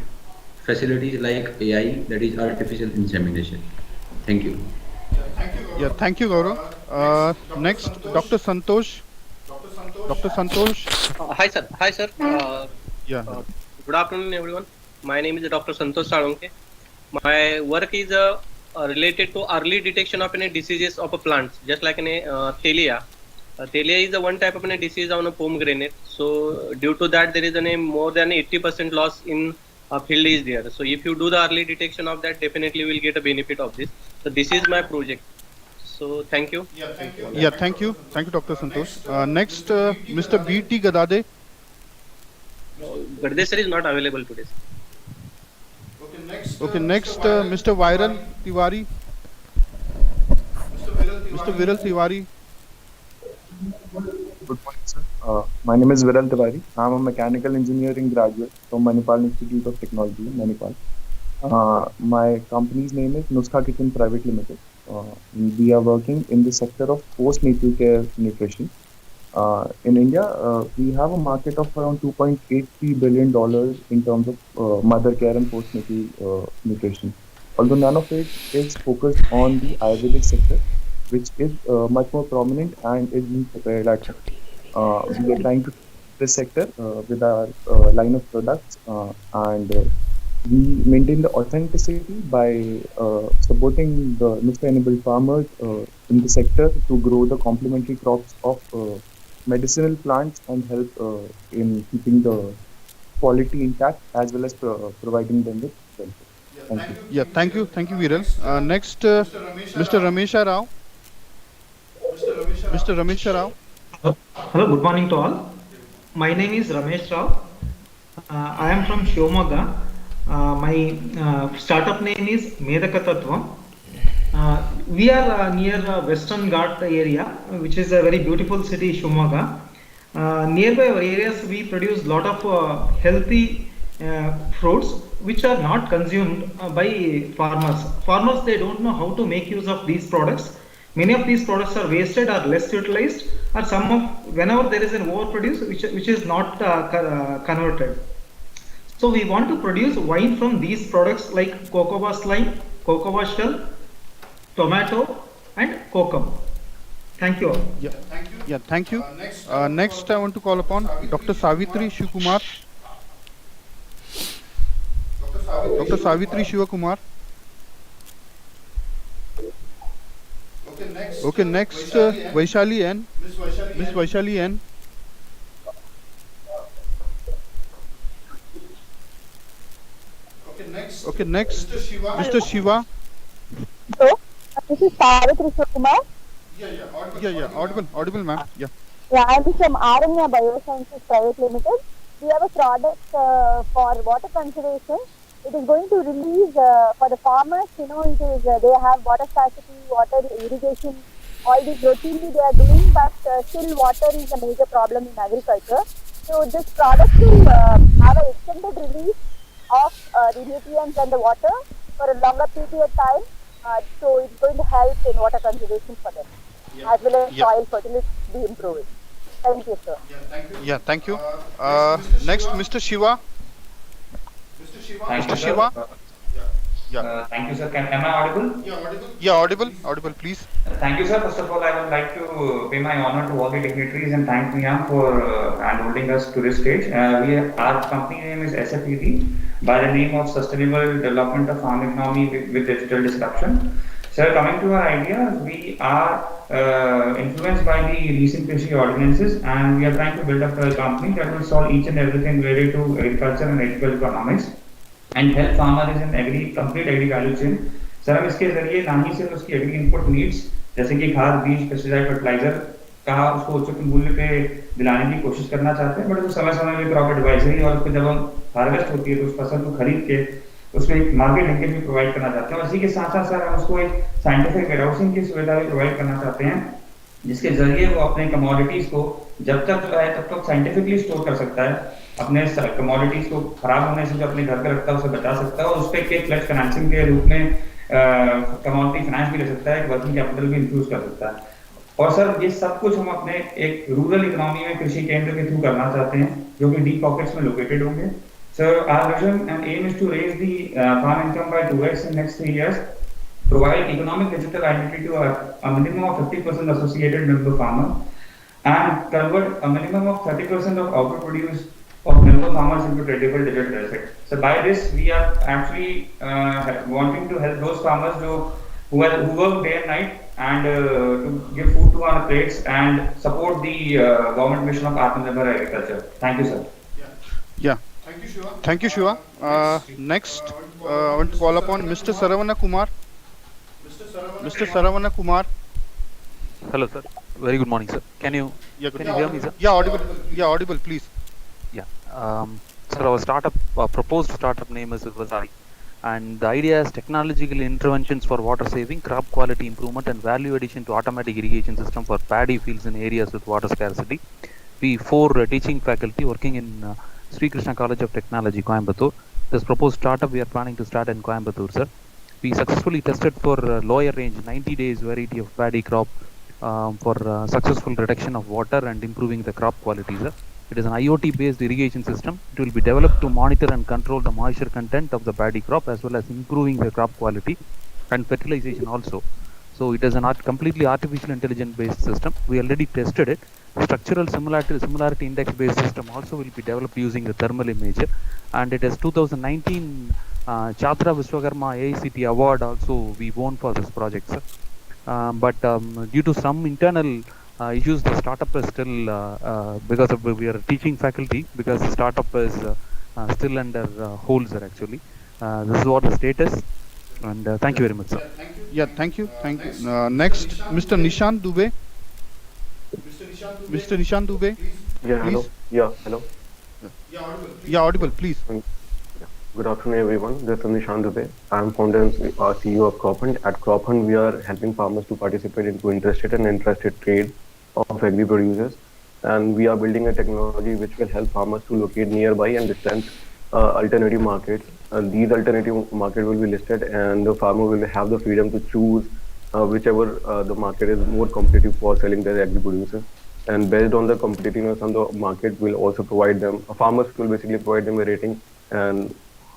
facilities like AI, that is artificial insemination. Thank you. Yeah, thank you, Gaurav. Next, Dr. Santosh. Dr. Santosh. Hi, sir. Hi, sir. Yeah. Good afternoon, everyone. My name is Dr. Santosh Salonke. My work is related to early detection of any diseases of a plant, just like any thalia. Thalia is the one type of any disease on a pomegranate. So due to that, there is a more than 80% loss in field is there. So if you do the early detection of that, definitely you will get a benefit of this. So this is my project. So thank you. Yeah, thank you. Thank you, Dr. Santosh. Next, Mr. B.T. Gadade. But this sir is not available today. Okay, next, Mr. Viral Tiwari. Mr. Viral Tiwari. Good morning, sir. My name is Viral Tiwari. I am a mechanical engineering graduate from Manipal Institute of Technology, Manipal. My company's name is Nuskha Kitchen Private Limited. We are working in the sector of post-natal care nutrition. In India, we have a market of around $2.83 billion in terms of mother care and postnatal nutrition. Although none of it is focused on the Ayurvedic sector, which is much more prominent and is being prepared at home. We are trying to this sector with our line of products and we maintain the authenticity by supporting the sustainable farmers in the sector to grow the complementary crops of medicinal plants and help in keeping the quality intact as well as providing them with benefit. Thank you. Yeah, thank you. Thank you, Viral. Next, Mr. Ramesha Rao. Mr. Ramesha Rao. Hello, good morning to all. My name is Ramesh Rao. I am from Shivamogga. My startup name is Medaka Tattvam. We are near Western Ghat area, which is a very beautiful city, Shivamogga. Nearby our areas, we produce lot of healthy fruits which are not consumed by farmers. Farmers, they don't know how to make use of these products. Many of these products are wasted or less utilized, or some of whenever there is an overproduce which is not converted. So we want to produce wine from these products like cocoa slime, cocoa shell, tomato, and kokum. Thank you all. Yeah, thank you. Next, I want to call upon Dr. Savitri Shivakumar. Dr. Savitri Shivakumar. Okay, next, Vaishali N. Miss Vaishali N. Okay, next, Mr. Shiva. So, this is Savitri Shivakumar. Yeah, audible, ma'am. Yeah. Yeah, I'm from Aranya Biosciences Private Limited. We have a product for water conservation. It is going to release for the farmers. You know, it is they have water scarcity, water irrigation, all these routinely they are doing, but still water is a major problem in agriculture. So this product will have an extended release of the nutrients and the water for a longer period of time. So it's going to help in water conservation for them, as well as soil fertility be improved. Thank you, sir. Yeah, thank you. Next, Mr. Shiva. Thank Mr. you, Shiva. sir. Yeah. Thank you, sir. Am I audible? Yeah, audible, please. Thank you, sir. First of all, I would like to pay my honor to all the dignitaries and thank Miyam for handholding us to this stage. Our company name is SABIP, by the name of Sustainable Development of Farm Economy with Digital Disruption. Sir, coming to our idea, we are influenced by the recent Krishi ordinances and we are trying to build up a company that will solve each and everything related to agriculture and agricultural economics and help farmers in complete agri value chain. Sir हम इसके जरिए ना ही सिर्फ उसकी agree input needs जैसे कि खाद, बीज, पेस्टिसाइड, फर्टिलाइजर का उसको उचित मूल्य पे दिलाने की कोशिश करना चाहते हैं, बट वो समय समय में क्रॉप एडवाइजरी और उसको जब हम हार्वेस्ट होती है तो उस फसल को खरीद के उसमें एक मार्केट लिंकेज भी प्रोवाइड करना चाहते हैं और इसी के साथ साथ सर हम उसको एक साइंटिफिक वेयरहाउसिंग की सुविधा भी प्रोवाइड करना चाहते हैं जिसके जरिए वो अपने कमोडिटीज को जब तक जो है तब तक साइंटिफिकली स्टोर कर सकता है, अपने कमोडिटीज को खराब होने से जो अपने घर पे रखता है उसे बचा सकता है, और उस पर एक फ्लैश फाइनेंसिंग के रूप में कमोडिटी फाइनेंस भी ले सकता है, वर्किंग कैपिटल भी इंफ्यूज कर सकता है। और सर ये सब कुछ हम अपने एक रूरल इकोनॉमी में कृषि केंद्र के थ्रू करना चाहते हैं, जो कि डीप पॉकेट्स में लोकेटेड होंगे। Sir our vision and aim is to raise the farm income by 2x in next 3 years, provide economic digital identity to a minimum of 50% associated member farmer, and convert a minimum of 30% of output produce of member farmers into tradable digital asset. So by this, we are actually wanting to help those farmers who work day and night, and to give food to our plates and support the government mission of Atmanirbhar agriculture. Thank you, sir. Yeah. Thank you, Shiva. Next, I want to call upon Mr. Saravana Kumar. Mr. Saravana Kumar. Hello, sir. Very good morning, sir. Can you hear me, sir? Yeah, audible. Yeah, audible, please. Yeah. Sir, our startup, proposed startup name is Vasari, and the idea is technological interventions for water saving, crop quality improvement, and value addition to automatic irrigation system for paddy fields in areas with water scarcity. We 4 teaching faculty working in Sri Krishna College of Technology, Coimbatore. This proposed startup we are planning to start in Coimbatore, sir. We successfully tested for lower range 90 days variety of paddy crop for successful reduction of water and improving the crop quality, sir. It is an IoT based irrigation system. It will be developed to monitor and control the moisture content of the paddy crop, as well as improving the crop quality and fertilization also. So it is an completely artificial intelligence based system. We already tested it. Structural similarity index based system also will be developed using the thermal imager, and it is 2019 Chatra Vishwakarma AICT award also we won for this project, sir. But due to some internal issues, the startup is still because of we are teaching faculty, because the startup is still under hold, sir. Actually, this is what the status. And thank you very much, sir. Yeah, thank you. Next, Mr. Nishant Dubey. Mr. Nishant Dubey. Yeah, hello. Yeah, hello. Yeah, audible, please. Good afternoon, everyone. This is Nishant Dubey. I am founder and CEO of CropHunt. At CropHunt, we are helping farmers to participate into interested and interested trade of agri producers, and we are building a technology which will help farmers to locate nearby and distant alternative markets. These alternative markets will be listed, and the farmer will have the freedom to choose whichever the market is more competitive for selling their agri producers. And based on the competitiveness on the market, will also provide them, farmers will basically provide them a rating, and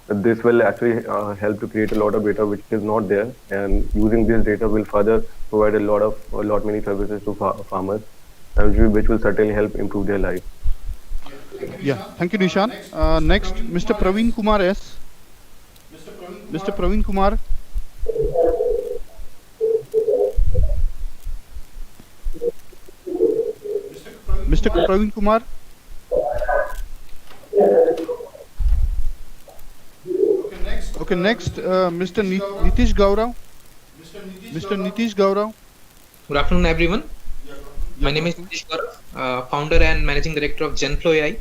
this will actually help to create a lot of data which is not there, and using this data will further provide a lot many services to farmers, and which will certainly help improve their life. Yeah, thank you, Nishant. Next, Mr. Praveen Kumar S. Mr. Praveen Kumar. Mr. Praveen Kumar. Okay, next, Mr. Nitish Gaurav. Mr. Nitish Gaurav. Good afternoon, everyone. My name is Nitish Gaurav, founder and managing director of Genflow AI.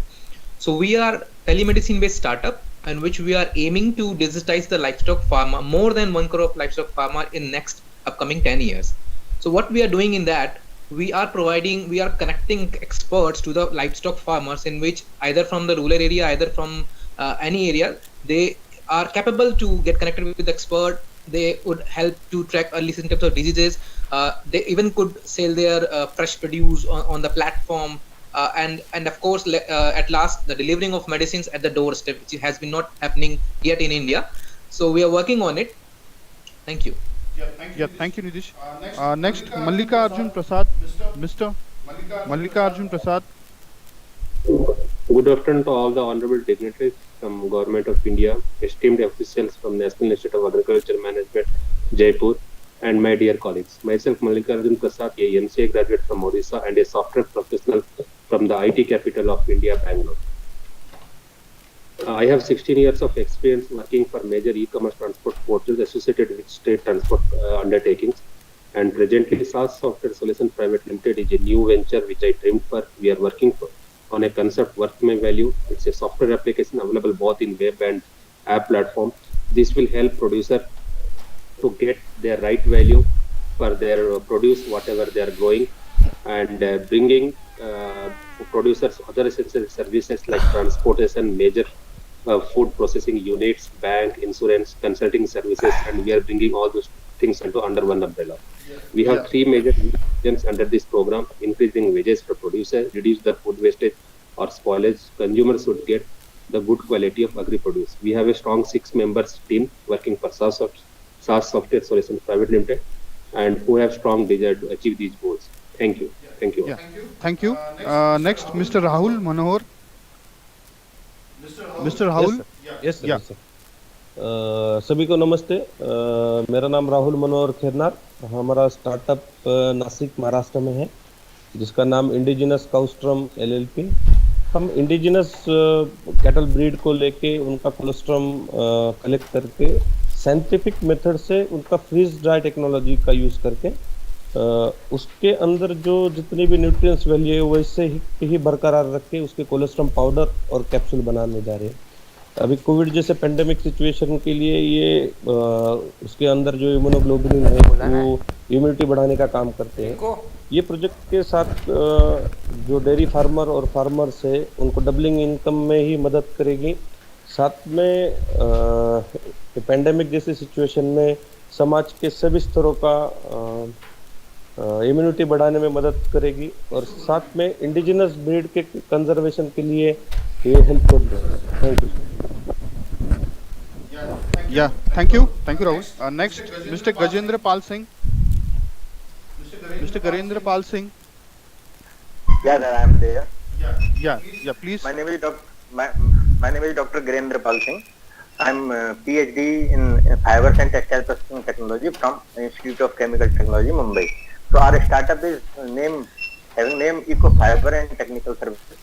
So we are telemedicine-based startup in which we are aiming to digitize the livestock farmer, more than 1 crore of livestock farmer in next upcoming 10 years. So what we are doing in that, we are connecting experts to the livestock farmers, in which either from the rural area, either from any area, they are capable to get connected with the expert. They would help to track early symptoms of diseases. They even could sell their fresh produce on the platform, and of course at last the delivering of medicines at the doorstep, which has been not happening yet in India. So we are working on it. Thank you. Yeah, thank you, Nitish. Next, Mallika Arjun Prasad. Mr. Mallika Arjun Prasad. Good afternoon to all the honorable dignitaries from Government of India, esteemed officials from National Institute of Agriculture Management, Jaipur, and my dear colleagues. Myself, Mallikarjun Prasad, a MCA graduate from Odisha and a software professional from the IT capital of India, Bangalore. I have 16 years of experience working for major e-commerce transport portals associated with state transport undertakings, and presently SaaS Software Solutions Private Limited is a new venture which I dreamed for. We are working on a concept worth my value. It's a software application available both in web and app platform. This will help producer to get their right value for their produce, whatever they are growing, and bringing producers other essential services like transportation, major food processing units, bank, insurance, consulting services, and we are bringing all those things under one umbrella. We have three major visions under this program: increasing wages for producers, reduce the food wastage or spoilage. Consumers should get the good quality of agri produce. We have a strong 6 members team working for SaaS Software Solutions Private Limited, and who have strong desire to achieve these goals. Thank you. Thank you all. Thank you. Next, Mr. Rahul Manohar. Mr. Rahul. Yes sir, yes sir. सभी को नमस्ते। मेरा नाम राहुल मनोहर खेरनार। हमारा startup Nashik Maharashtra में है, जिसका नाम इंडिजिनस काउस्ट्रम एलएलपी। हम इंडिजिनस कैटल ब्रीड को लेके उनका कोलेस्ट्रम कलेक्ट करके साइंटिफिक मेथड से उनका फ्रीज ड्राई टेक्नोलॉजी का यूज़ करके उसके अंदर जो जितनी भी न्यूट्रिएंट्स वैल्यू है वैसे ही बरकरार रख के उसके कोलेस्ट्रम पाउडर और कैप्सूल बनाने जा रहे हैं। अभी कोविड जैसे पेंडेमिक सिचुएशन के लिए ये उसके अंदर जो इम्यूनोग्लोबुलिन है वो इम्यूनिटी बढ़ाने का काम करते हैं। ये प्रोजेक्ट के साथ जो डेयरी फार्मर और फार्मर्स है उनको डबलिंग इनकम में ही मदद करेगी। साथ में पेंडेमिक जैसी सिचुएशन में समाज के सभी स्तरों का इम्यूनिटी बढ़ाने में मदद करेगी और साथ में इंडिजिनस ब्रीड के कंजर्वेशन के लिए ये हेल्प कर देगा। Thank you. Yeah, thank you, Rahul. Next, Mr. Gajendra Pal Singh. Mr. Gajendra Pal Singh. Yeah, sir, I am there. Yeah, please. My name is Dr. Gajendra Pal Singh. I am PhD in fibers and textile processing technology from Institute of Chemical Technology, Mumbai. So our startup is having name Eco Fiber and Technical Services.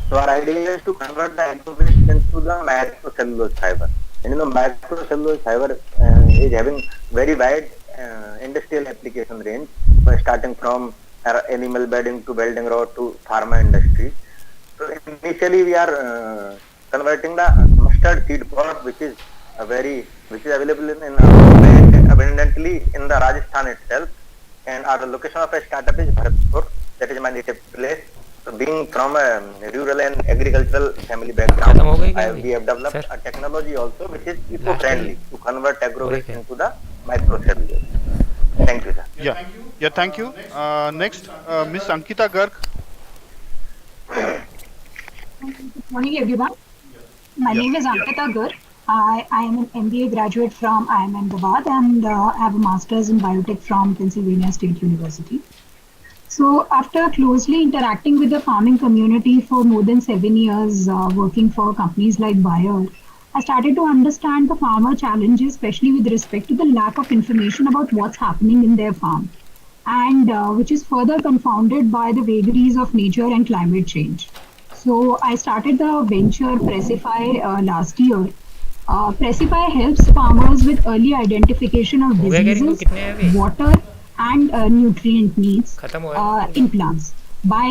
So our idea is to convert the agro waste into the microcellulose fiber. And microcellulose fiber is having very wide industrial application range, starting from animal bedding to welding rod to pharma industry. So initially we are converting the mustard seed pod, which is available in abundantly in the Rajasthan itself. And our location of a startup is Bharatpur. That is my native place. So being from a rural and agricultural family background, we have developed a technology also which is eco-friendly to convert agro waste into the microcellulose. Thank you, sir. Yeah, thank you. Next, Miss Ankita Garg. Good morning, everyone. My name is Ankita Garg. I am an MBA graduate from IIM Ahmedabad and I have a master's in biotech from Pennsylvania State University. So after closely interacting with the farming community for more than 7 years, working for companies like Bayer, I started to understand the farmer challenges, especially with respect to the lack of information about what's happening in their farm, and which is further confounded by the vagaries of nature and climate change. So I started the venture Pressify last year. Pressify helps farmers with early identification of diseases, water and nutrient needs in plants by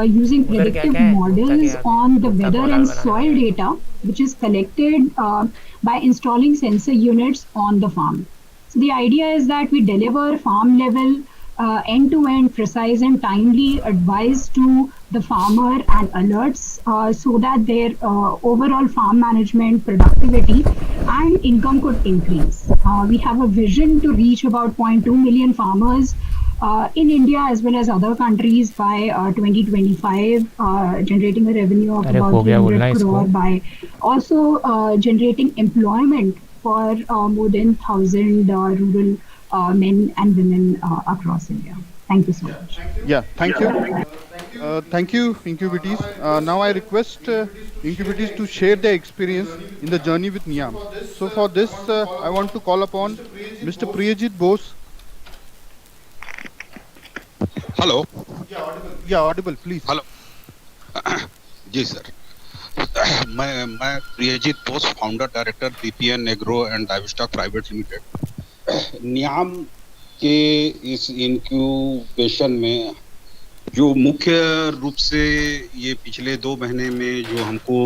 using predictive models on the weather and soil data, which is collected by installing sensor units on the farm. So the idea is that we deliver farm level end-to-end precise and timely advice to the farmer and alerts so that their overall farm management productivity and income could increase. We have a vision to reach about 0.2 million farmers in India as well as other countries by 2025, generating a revenue of about 300 crore by also generating employment for more than 1,000 rural men and women across India. Thank you so much. Yeah, thank you. Thank you, Incubities. Now I request Incubities to share their experience in the journey with NIAM. So for this, I want to call upon Mr. Priyajit Bose. Hello. Yeah, audible, please. Hello. जी sir, मैं Priyajit Bose, founder director BPN agro and livestock private limited. नियाम के इस incubation में जो मुख्य रूप से ये पिछले 2 महीने में जो हमको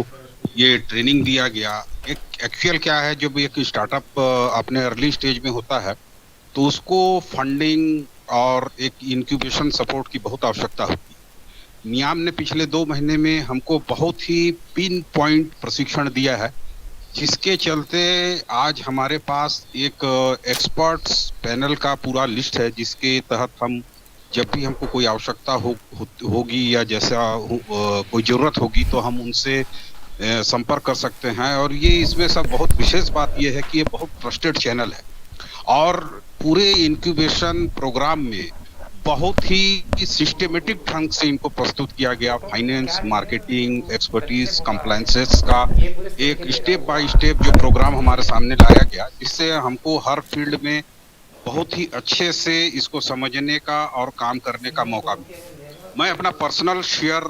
ये ट्रेनिंग दिया गया, एक एक्चुअल क्या है, जब एक स्टार्टअप अपने अर्ली स्टेज में होता है तो उसको फंडिंग और एक इंक्यूबेशन सपोर्ट की बहुत आवश्यकता होती है। नियाम ने पिछले 2 महीने में हमको बहुत ही पिन पॉइंट प्रशिक्षण दिया है, जिसके चलते आज हमारे पास एक एक्सपर्ट्स पैनल का पूरा लिस्ट है, जिसके तहत हम जब भी हमको कोई आवश्यकता होगी या जैसा कोई जरूरत होगी तो हम उनसे संपर्क कर सकते हैं। और ये इसमें सब बहुत विशेष बात ये है कि ये बहुत ट्रस्टेड चैनल है और पूरे इंक्यूबेशन प्रोग्राम में बहुत ही सिस्टमेटिक ढंग से इनको प्रस्तुत किया गया। फाइनेंस, मार्केटिंग, एक्सपर्टीज, कंप्लायंसेस का एक स्टेप बाय स्टेप जो प्रोग्राम हमारे सामने लाया गया, जिससे हमको हर फील्ड में बहुत ही अच्छे से इसको समझने का और काम करने का मौका मिला। मैं अपना पर्सनल शेयर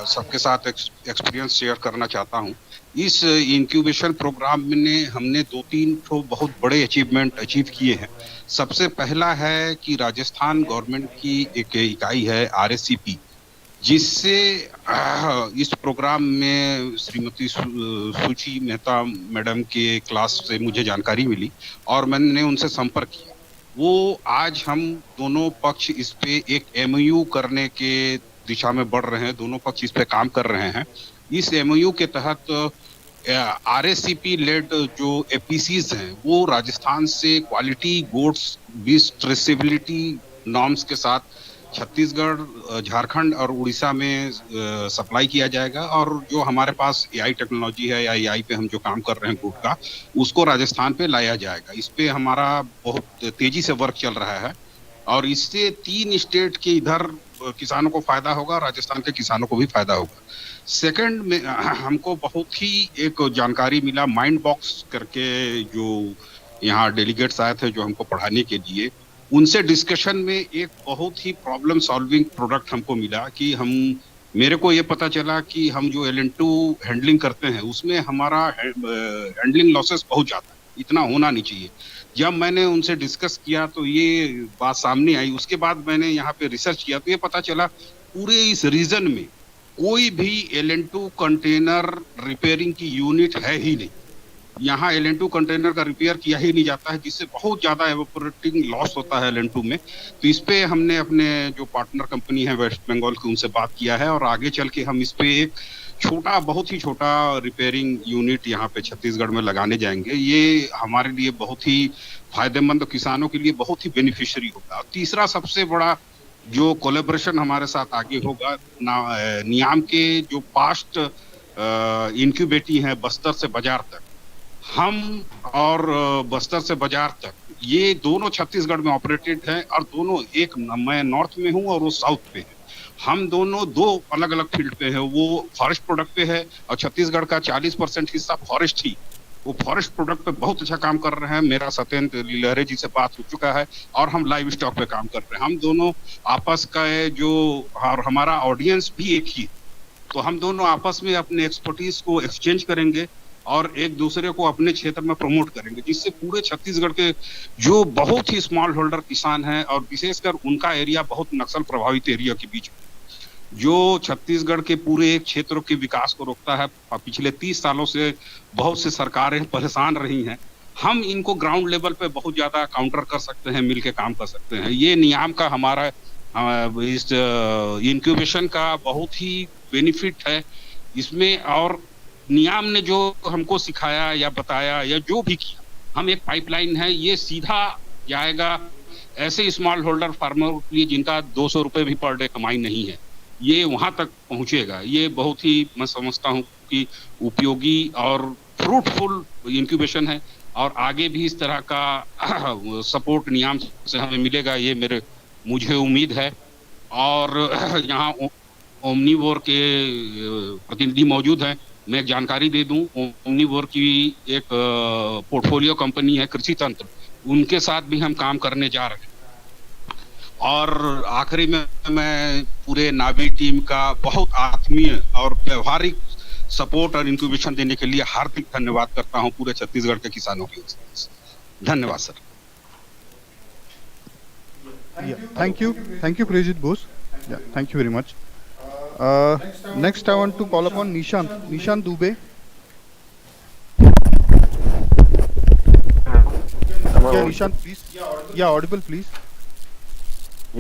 सबके साथ एक्सपीरियंस शेयर करना चाहता हूं। इस इंक्यूबेशन प्रोग्राम में हमने 2-3 तो बहुत बड़े अचीवमेंट अचीव किए हैं। सबसे पहला है कि राजस्थान गवर्नमेंट की एक इकाई है RSCP, जिससे इस प्रोग्राम में श्रीमती सुची मेहता मैडम के क्लास से मुझे जानकारी मिली और मैंने उनसे संपर्क किया। वो आज हम दोनों पक्ष इस पे एक MOU करने के दिशा में बढ़ रहे हैं, दोनों पक्ष इस पे काम कर रहे हैं। इस MOU के तहत RSCP लेड जो APCs हैं वो राजस्थान से quality goods based traceability norms के साथ छत्तीसगढ़, झारखंड और उड़ीसा में सप्लाई किया जाएगा। और जो हमारे पास AI टेक्नोलॉजी है या AI पे हम जो काम कर रहे हैं गुड का, उसको राजस्थान पे लाया जाएगा। इस पे हमारा बहुत तेजी से वर्क चल रहा है और इससे 3 स्टेट के इधर किसानों को फायदा होगा, राजस्थान के किसानों को भी फायदा होगा। सेकंड में हमको बहुत ही एक जानकारी मिला, माइंड बॉक्स करके जो यहाँ डेलीगेट्स आए थे जो हमको पढ़ाने के लिए, उनसे डिस्कशन में एक बहुत ही प्रॉब्लम सॉल्विंग प्रोडक्ट हमको मिला कि मेरे को ये पता चला कि हम जो LN2 हैंडलिंग करते हैं उसमें हमारा हैंडलिंग लॉसेस बहुत ज्यादा है, इतना होना नहीं चाहिए। जब मैंने उनसे डिस्कस किया तो ये बात सामने आई। उसके बाद मैंने यहाँ पे रिसर्च किया तो ये पता चला पूरे इस रीजन में कोई भी LN2 कंटेनर रिपेयरिंग की यूनिट है ही नहीं। यहाँ LN2 कंटेनर का रिपेयर किया ही नहीं जाता है, जिससे बहुत ज्यादा एवोपरेटिंग लॉस होता है LN2 में। तो इस पे हमने अपने जो पार्टनर कंपनी है वेस्ट बंगाल की, उनसे बात किया है और आगे चल के हम इस पे एक छोटा, बहुत ही छोटा रिपेयरिंग यूनिट यहाँ पे छत्तीसगढ़ में लगाने जाएंगे। ये हमारे लिए बहुत ही फायदेमंद, किसानों के लिए बहुत ही बेनिफिशियरी होगा। तीसरा सबसे बड़ा जो कोलेबोरेशन हमारे साथ आगे होगा, नियाम के जो पास्ट इंक्यूबेटी है बस्तर से बाजार तक, हम और बस्तर से बाजार तक, ये दोनों छत्तीसगढ़ में ऑपरेटेड है और दोनों, एक मैं नॉर्थ में हूँ और वो साउथ पे है। हम दोनों 2 अलग अलग फील्ड पे है। वो फॉरेस्ट प्रोडक्ट पे है और छत्तीसगढ़ का 40% हिस्सा फॉरेस्ट ही, वो फॉरेस्ट प्रोडक्ट पे बहुत अच्छा काम कर रहे हैं। मेरा सत्येंद्र लहरे जी से बात हो चुका है और हम लाइव स्टॉक पे काम कर रहे हैं। हम दोनों आपस का जो, और हमारा ऑडियंस भी एक ही, तो हम दोनों आपस में अपने एक्सपर्टीज को एक्सचेंज करेंगे और एक दूसरे को अपने क्षेत्र में प्रमोट करेंगे, जिससे पूरे छत्तीसगढ़ के जो बहुत ही स्मॉल होल्डर किसान हैं और विशेषकर उनका एरिया बहुत नक्सल प्रभावित एरिया के बीच में, जो छत्तीसगढ़ के पूरे एक क्षेत्र के विकास को रोकता है। पिछले 30 सालों से बहुत से सरकारें परेशान रही हैं। हम इनको ग्राउंड लेवल पे बहुत ज्यादा काउंटर कर सकते हैं, मिलके काम कर सकते हैं। ये नियाम का हमारा इस इंक्यूबेशन का बहुत ही बेनिफिट है इसमें। और नियाम ने जो हमको सिखाया या बताया या जो भी किया, हम एक पाइपलाइन है, ये सीधा जाएगा ऐसे स्मॉल होल्डर फार्मर के लिए जिनका 200 रुपए भी पर डे कमाई नहीं है, ये वहां तक पहुंचेगा। ये बहुत ही, मैं समझता हूं कि उपयोगी और फ्रूटफुल इंक्यूबेशन है और आगे भी इस तरह का सपोर्ट नियाम से हमें मिलेगा, ये मुझे उम्मीद है। और यहाँ ओमनीवोर के प्रतिनिधि मौजूद हैं। मैं एक जानकारी दे दूं, ओमनीवोर की एक पोर्टफोलियो कंपनी है कृषि तंत्र, उनके साथ भी हम काम करने जा रहे हैं। और आखिरी में मैं पूरे नावी टीम का बहुत आत्मीय और व्यवहारिक सपोर्ट और इंक्यूबेशन देने के लिए हार्दिक धन्यवाद करता हूं पूरे छत्तीसगढ़ के किसानों की ओर से। धन्यवाद sir. Thank you Prajit Bose. Yeah, thank you very much. Next I want to call upon Nishan Dubey. Yeah, Nishan, please. Yeah, audible, please.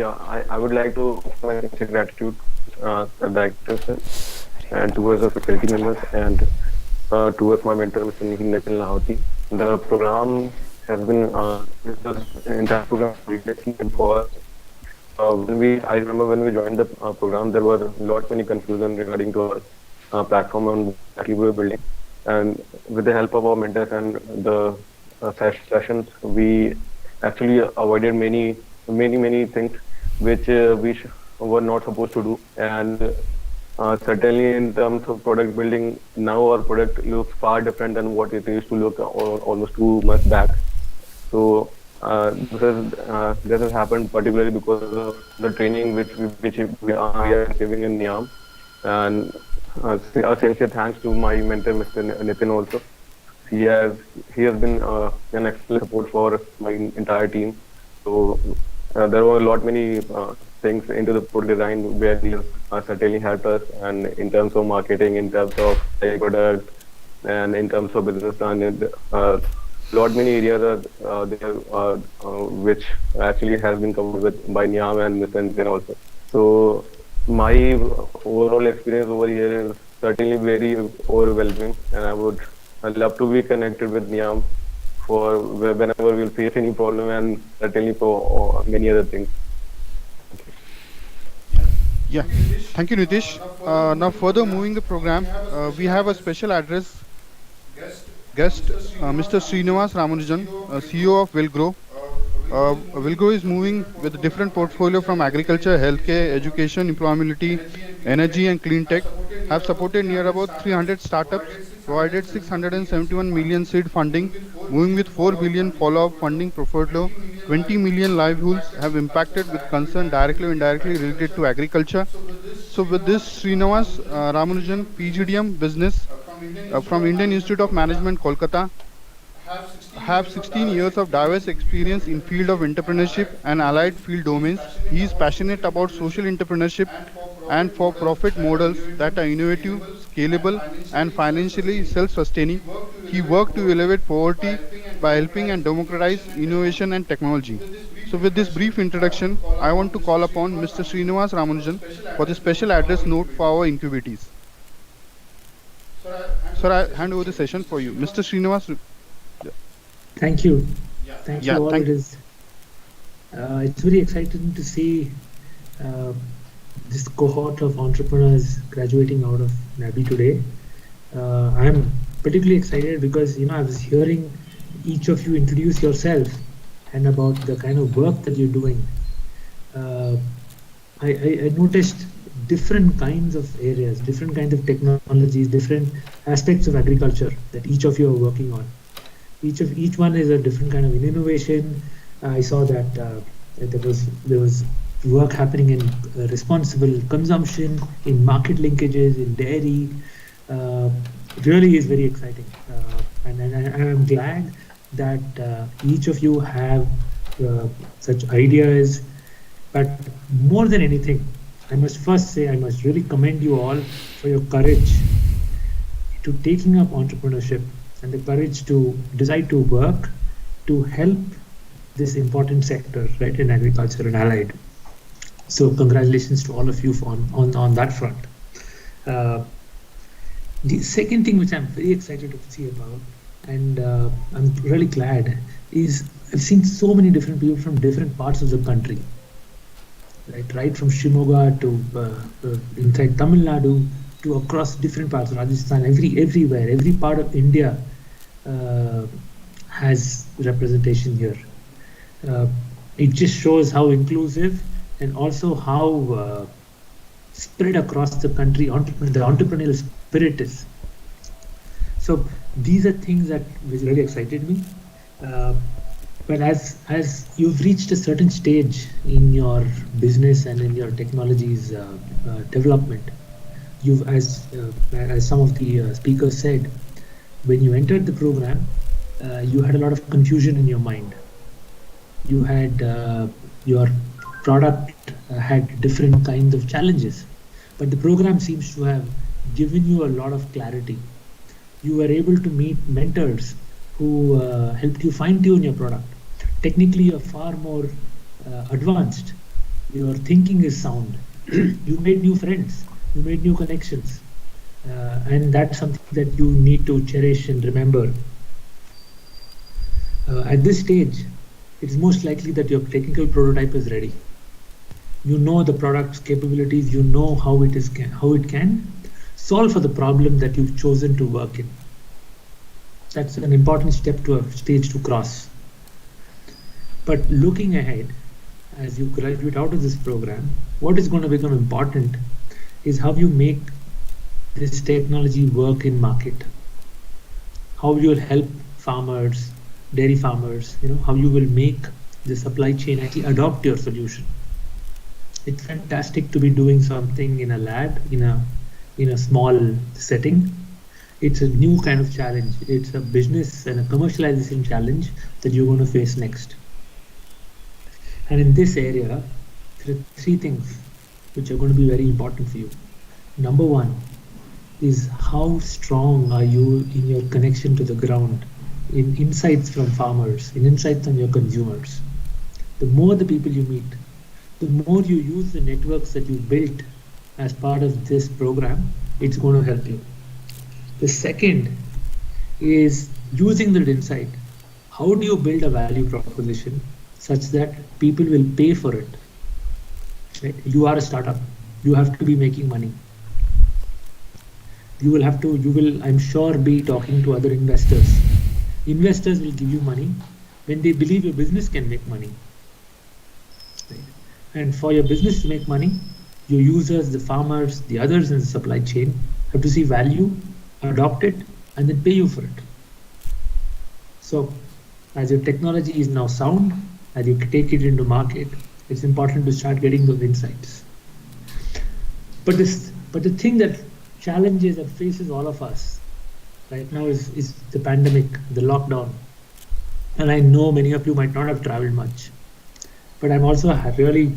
I would like to offer my sincere gratitude to the director sir, and towards the faculty members and towards my mentor, Mr. Nitin Lahoti. The program has been, the entire program and for us. I remember when we joined the program, there were a lot many confusion regarding to our platform and what we were building. And with the help of our mentors and the sessions, we actually avoided many things which were not supposed to do. And certainly in terms of product building, now our product looks far different than what it used to look almost 2 months back. So this has happened particularly because of the training which we are giving in NIAM, and a sincere thanks to my mentor, Mr. Nitin also. He has been an excellent support for my entire team. So there were a lot many things into the product design where he has certainly helped us, and in terms of marketing, in terms of product, and in terms of business and lot many areas are there which actually has been covered with by Niam and Mr. Nitin also. So my overall experience over here is certainly very overwhelming, and I'd love to be connected with Niam for whenever we'll face any problem, and certainly for many other things. Yeah, thank you, Nitish. Now, further moving the program, we have a special address guest, Mr. Srinivas Ramanujan, CEO of Wilgrow. Wilgrow is moving with a different portfolio from agriculture, healthcare, education, employability, energy, and clean tech. Have supported near about 300 startups, provided 671 million seed funding, moving with 4 billion follow-up funding portfolio, 20 million livelihoods have impacted with concern directly or indirectly related to agriculture. So with this, Srinivas Ramanujan, PGDM Business from Indian Institute of Management, Kolkata, have 16 years of diverse experience in field of entrepreneurship and allied field domains. He is passionate about social entrepreneurship and for-profit models that are innovative, scalable, and financially self-sustaining. He worked to elevate poverty by helping and democratize innovation and technology. So with this brief introduction, I want to call upon Mr. Srinivas Ramanujan for the special address note for our incubatees. Sir, I hand over the session for you. Mr. Srinivas. Thank you. Thank you all. It's very exciting to see this cohort of entrepreneurs graduating out of NABI today. I'm particularly excited because I was hearing each of you introduce yourself and about the kind of work that you're doing. I noticed different kinds of areas, different kinds of technologies, different aspects of agriculture that each of you are working on. Each one is a different kind of innovation. I saw that there was work happening in responsible consumption, in market linkages, in dairy. Really is very exciting, and I'm glad that each of you have such ideas. But more than anything, I must first say I must really commend you all for your courage to taking up entrepreneurship and the courage to decide to work to help this important sector, right, in agriculture and allied. So congratulations to all of you on that front. The second thing which I'm very excited to see about, and I'm really glad, is I've seen so many different people from different parts of the country, right from Shimoga to inside Tamil Nadu to across different parts of Rajasthan, everywhere, every part of India has representation here. It just shows how inclusive and also how spread across the country the entrepreneurial spirit is. So these are things that really excited me. But as you've reached a certain stage in your business and in your technology's development, as some of the speakers said, when you entered the program, you had a lot of confusion in your mind. You had your product had different kinds of challenges, but the program seems to have given you a lot of clarity. You were able to meet mentors who helped you fine-tune your product. Technically, you're far more advanced your thinking is sound. You made new friends, you made new connections, and that's something that you need to cherish and remember. At this stage, it's most likely that your technical prototype is ready. You know the product's capabilities, you know how it can solve for the problem that you've chosen to work in. That's an important step to a stage to cross. But looking ahead, as you graduate out of this program, what is going to become important is how you make this technology work in market. How you'll help farmers, dairy farmers, how you will make the supply chain actually adopt your solution. It's fantastic to be doing something in a lab, in a small setting. It's a new kind of challenge. It's a business and a commercialization challenge that you're going to face next. And in this area, there are three things which are going to be very important for you. Number one is how strong are you in your connection to the ground, in insights from farmers, in insights from your consumers. The more the people you meet, the more you use the networks that you built as part of this program, it's going to help you. The second is using that insight. How do you build a value proposition such that people will pay for it? Right? You are a startup. You have to be making money. You will, I'm sure, be talking to other investors. Investors will give you money when they believe your business can make money. Right? And for your business to make money, your users, the farmers, the others in the supply chain have to see value, adopt it, and then pay you for it. So as your technology is now sound, as you take it into market, it's important to start getting those insights. But the thing that challenges that faces all of us right now is the pandemic, the lockdown. And I know many of you might not have traveled much, but I'm also really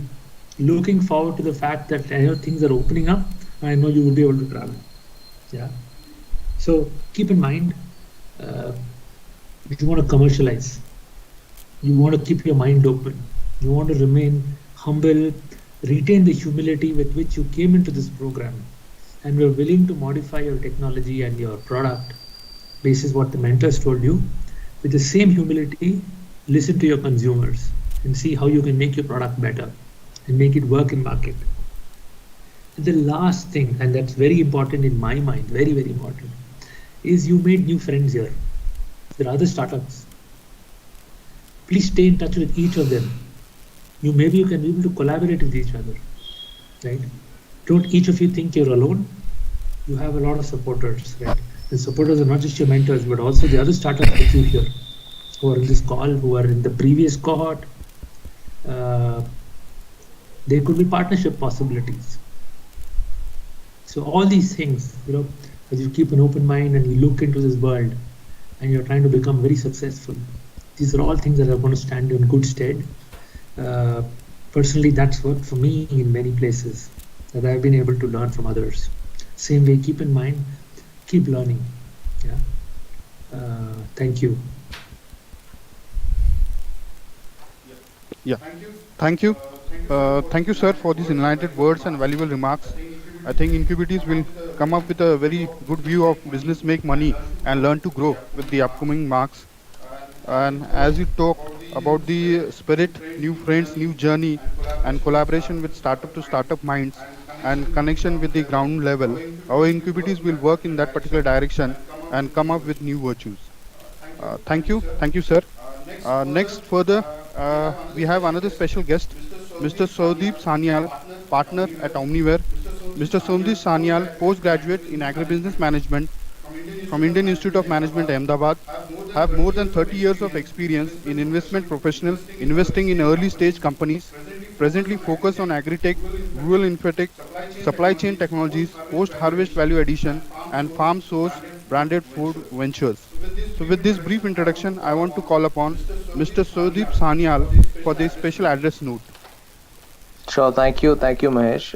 looking forward to the fact that I know things are opening up, and I know you will be able to travel. Yeah. So keep in mind, if you want to commercialize, you want to keep your mind open, you want to remain humble, retain the humility with which you came into this program, and you're willing to modify your technology and your product basis what the mentors told you. With the same humility, listen to your consumers and see how you can make your product better and make it work in market. And the last thing, and that's very important in my mind, very, very important, is you made new friends here. There are other startups. Please stay in touch with each of them. Maybe you can be able to collaborate with each other, right? Don't each of you think you're alone. You have a lot of supporters, right? The supporters are not just your mentors, but also the other startups that you hear, who are in this call, who are in the previous cohort. There could be partnership possibilities. So all these things, as you keep an open mind and you look into this world and you're trying to become very successful, these are all things that are going to stand you in good stead. Personally, that's worked for me in many places, that I've been able to learn from others. Same way, keep in mind, keep learning. Yeah. Thank you. Yeah. Thank you. Thank you, sir, for these enlightened words and valuable remarks. I think Incubities will come up with a very good view of business make money and learn to grow with the upcoming marks. And as you talk about the spirit, new friends, new journey, and collaboration with startup to startup minds and connection with the ground level, our Incubities will work in that particular direction and come up with new virtues. Thank you, sir. Next, further, we have another special guest, Mr. Sodeep Sanyal, partner at Omniware. Mr. Sodeep Sanyal, postgraduate in agribusiness management from Indian Institute of Management, Ahmedabad, have more than 30 years of experience in investment professional, investing in early stage companies, presently focused on agri-tech, rural infotech, supply chain technologies, post-harvest value addition, and farm source branded food ventures. So with this brief introduction, I want to call upon Mr. Sodeep Sanyal for the special address note. Sure, thank you, Mahesh.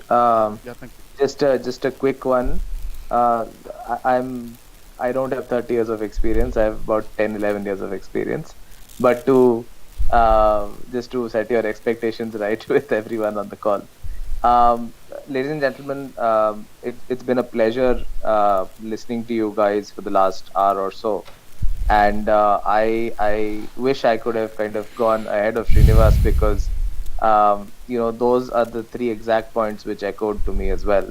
Yeah, thank you. Just a quick one. I don't have 30 years of experience. I have about 10, 11 years of experience. But to just to set your expectations right with everyone on the call. Um, Ladies and gentlemen, it's been a pleasure listening to you guys for the last hour or so. And I wish I could have kind of gone ahead of Srinivas, because those are the three exact points which echoed to me as well.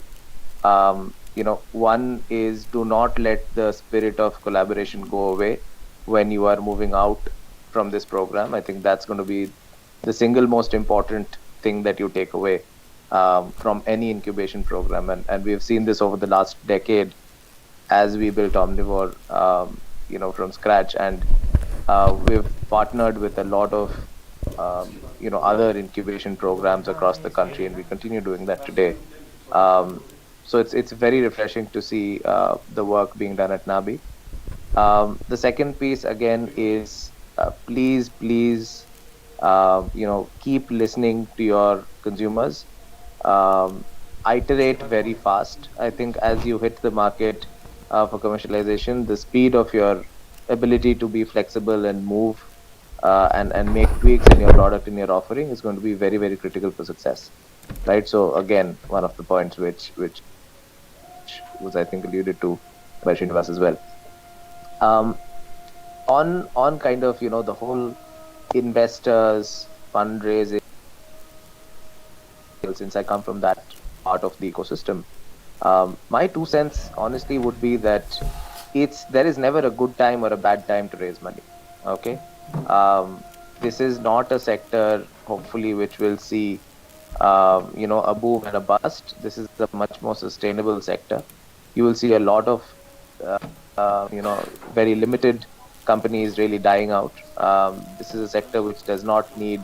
One is, do not let the spirit of collaboration go away when you are moving out from this program. I think that's going to be the single most important thing that you take away from any incubation program. And we've seen this over the last decade as we built Omnivore, from scratch. And we've partnered with a lot of, other incubation programs across the country, and we continue doing that today. So it's very refreshing to see the work being done at Nabi. The second piece again is, please, keep listening to your consumers. Iterate very fast. I think as you hit the market for commercialization, the speed of your ability to be flexible and move and make tweaks in your product, in your offering, is going to be very, very critical for success. Right. So again, one of the points which was, I think, alluded to by Srinivas as well. On kind of the whole investors fundraising, since I come from that part of the ecosystem, my 2 cents honestly would be that there is never a good time or a bad time to raise money. Okay. This is not a sector, hopefully, which will see a boom and a bust. This is a much more sustainable sector. You will see a lot of very limited companies really dying out. This is a sector which does not need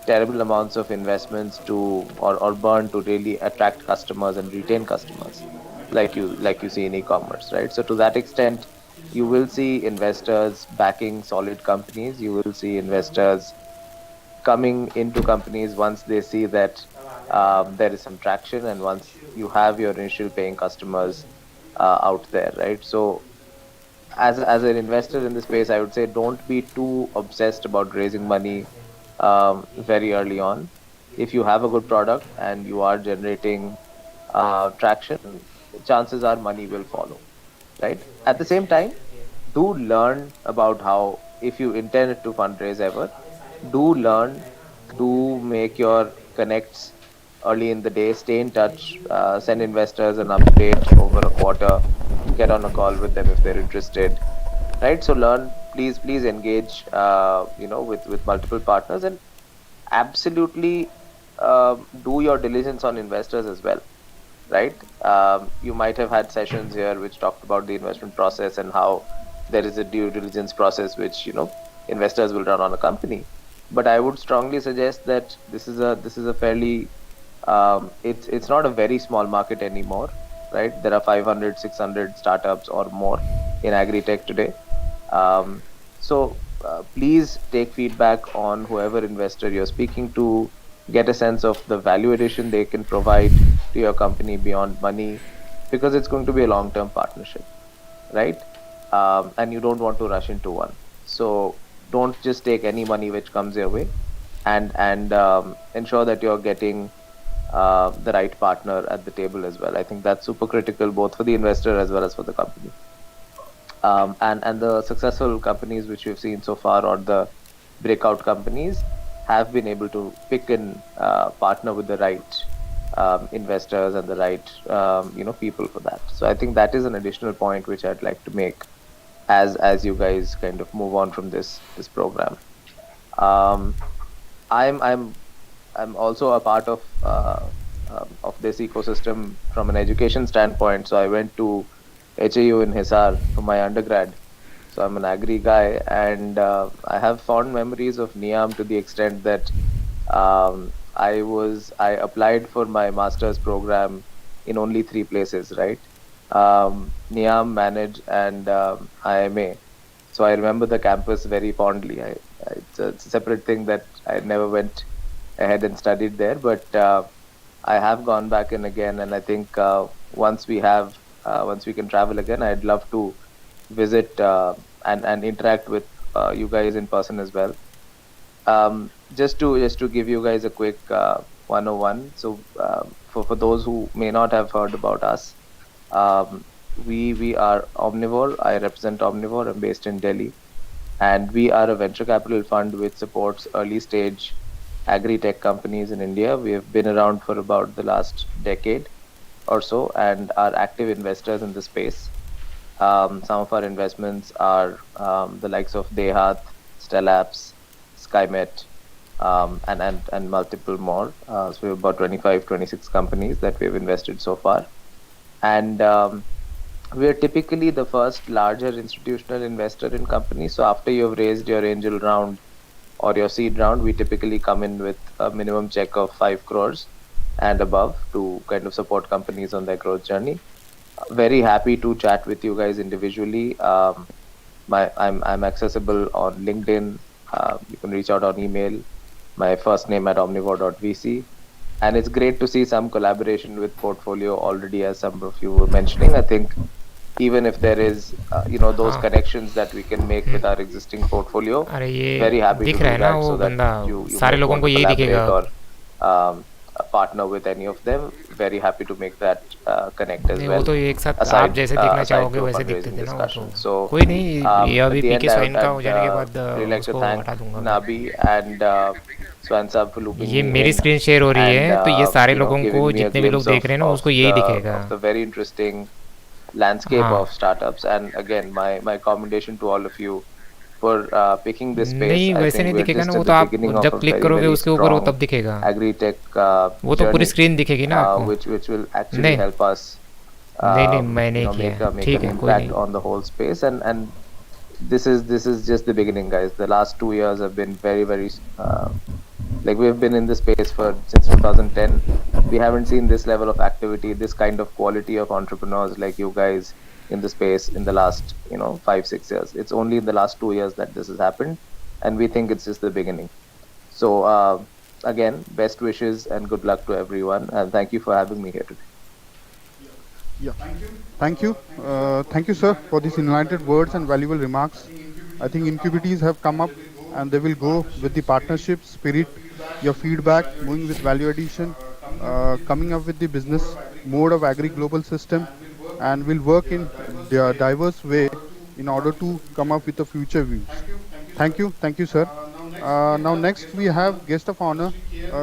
terrible amounts of investments or burn to really attract customers and retain customers, like you see in e-commerce, right? So to that extent, you will see investors backing solid companies. You will see investors coming into companies once they see that there is some traction, and once you have your initial paying customers out there, right? So as an investor in the space, I would say, don't be too obsessed about raising money very early on. If you have a good product and you are generating traction, chances are money will follow, right? At the same time, do learn about how, if you intend to fundraise ever, do learn, do make your connects early in the day, stay in touch, send investors an update over a quarter, get on a call with them if they're interested, right? So learn, please engage, with multiple partners, and absolutely do your diligence on investors as well, right? You might have had sessions here which talked about the investment process and how there is a due diligence process which investors will run on a company. But I would strongly suggest that this is a fairly it's not a very small market anymore, right? There are 500, 600 startups or more in agri-tech today. So please take feedback on whoever investor you're speaking to, get a sense of the value addition they can provide to your company beyond money, because it's going to be a long-term partnership, right? And you don't want to rush into one. So don't just take any money which comes your way, and ensure that you're getting the right partner at the table as well. I think that's super critical, both for the investor as well as for the company. And the successful companies which we've seen so far, or the breakout companies, have been able to pick and partner with the right investors and the right people for that. So I think that is an additional point which I'd like to make as you guys kind of move on from this program. I'm also a part of this ecosystem from an education standpoint. So I went to HAU in Hisar for my undergrad. So I'm an agri guy, and I have fond memories of NIAM to the extent that I applied for my master's program in only 3 places, right? NIAM, Manage, and IMA. So I remember the campus very fondly. It's a separate thing that I never went ahead and studied there, but I have gone back in again, and I think once we can travel again, I'd love to visit and interact with you guys in person as well. Just to give you guys a quick 101. So for those who may not have heard about us, we are Omnivore. I represent Omnivore. I'm based in Delhi, and we are a venture capital fund which supports early stage agri-tech companies in India. We have been around for about the last decade or so and are active investors in the space. Some of our investments are the likes of Dehat, Stellapse, Skymet, and multiple more. So we have about 25, 26 companies that we've invested so far. And we are typically the first larger institutional investor in companies. So after you've raised your angel round or your seed round, we typically come in with a minimum check of 5 crores and above to kind of support companies on their growth journey. Very happy to chat with you guys individually. I'm accessible on LinkedIn. You can reach out on email. My first name at omnivore.vc. And it's great to see some collaboration with portfolio already, as some of you were mentioning. I think even if there is, those connections that we can make with our existing portfolio, अरे ये very happy to दिख do रहा है ना that वो so that बंदा, you सारे might लोगों want को to यही दिखेगा. collaborate or partner with any of them. Very happy to make that connect as नहीं, well. वो तो एक साथ आप Aside, जैसे दिखना aside चाहोगे to a वैसे दिखते fundraising थे ना वो तो. discussion. So कोई नहीं, ये at अभी the पीके end, स्वाइन का हो जाने के I'd बाद really like to उसको thank हटा दूंगा मैं. Nabi and Swan Saab for looping ये me मेरी in स्क्रीन शेयर हो रही and है, तो ये सारे लोगों को, giving me a जितने भी लोग glimpse देख रहे हैं ना, उसको यही दिखेगा. of the very interesting landscape हाँ. of startups. And again, my commendation to all of you for picking this space. नहीं, I वैसे think नहीं we're दिखेगा just ना वो at तो. the आप beginning of जब a क्लिक very, करोगे very उसके ऊपर वो strong तब दिखेगा. agri-tech वो तो पूरी journey, स्क्रीन दिखेगी ना आपको. which will actually नहीं help us नहीं, मैं नहीं किया. make ठीक an है, कोई impact नहीं. on the whole space. And this is just the beginning, guys. The last 2 years have been very, very like we've been in this space since 2010. We haven't seen this level of activity, this kind of quality of entrepreneurs like you guys in the space in the last 5-6 years. It's only in the last 2 years that this has happened, and we think it's just the beginning. So again, best wishes and good luck to everyone, and thank you for having me here today. Yeah. Thank you. Thank you, sir, for these enlightened words and valuable remarks. I think incubities have come up and they will go with the partnership spirit, your feedback, moving with value addition, coming up with the business mode of agri-global system, and will work in a diverse way in order to come up with the future views. Thank you. Thank you, sir. Now next we have guest of honor,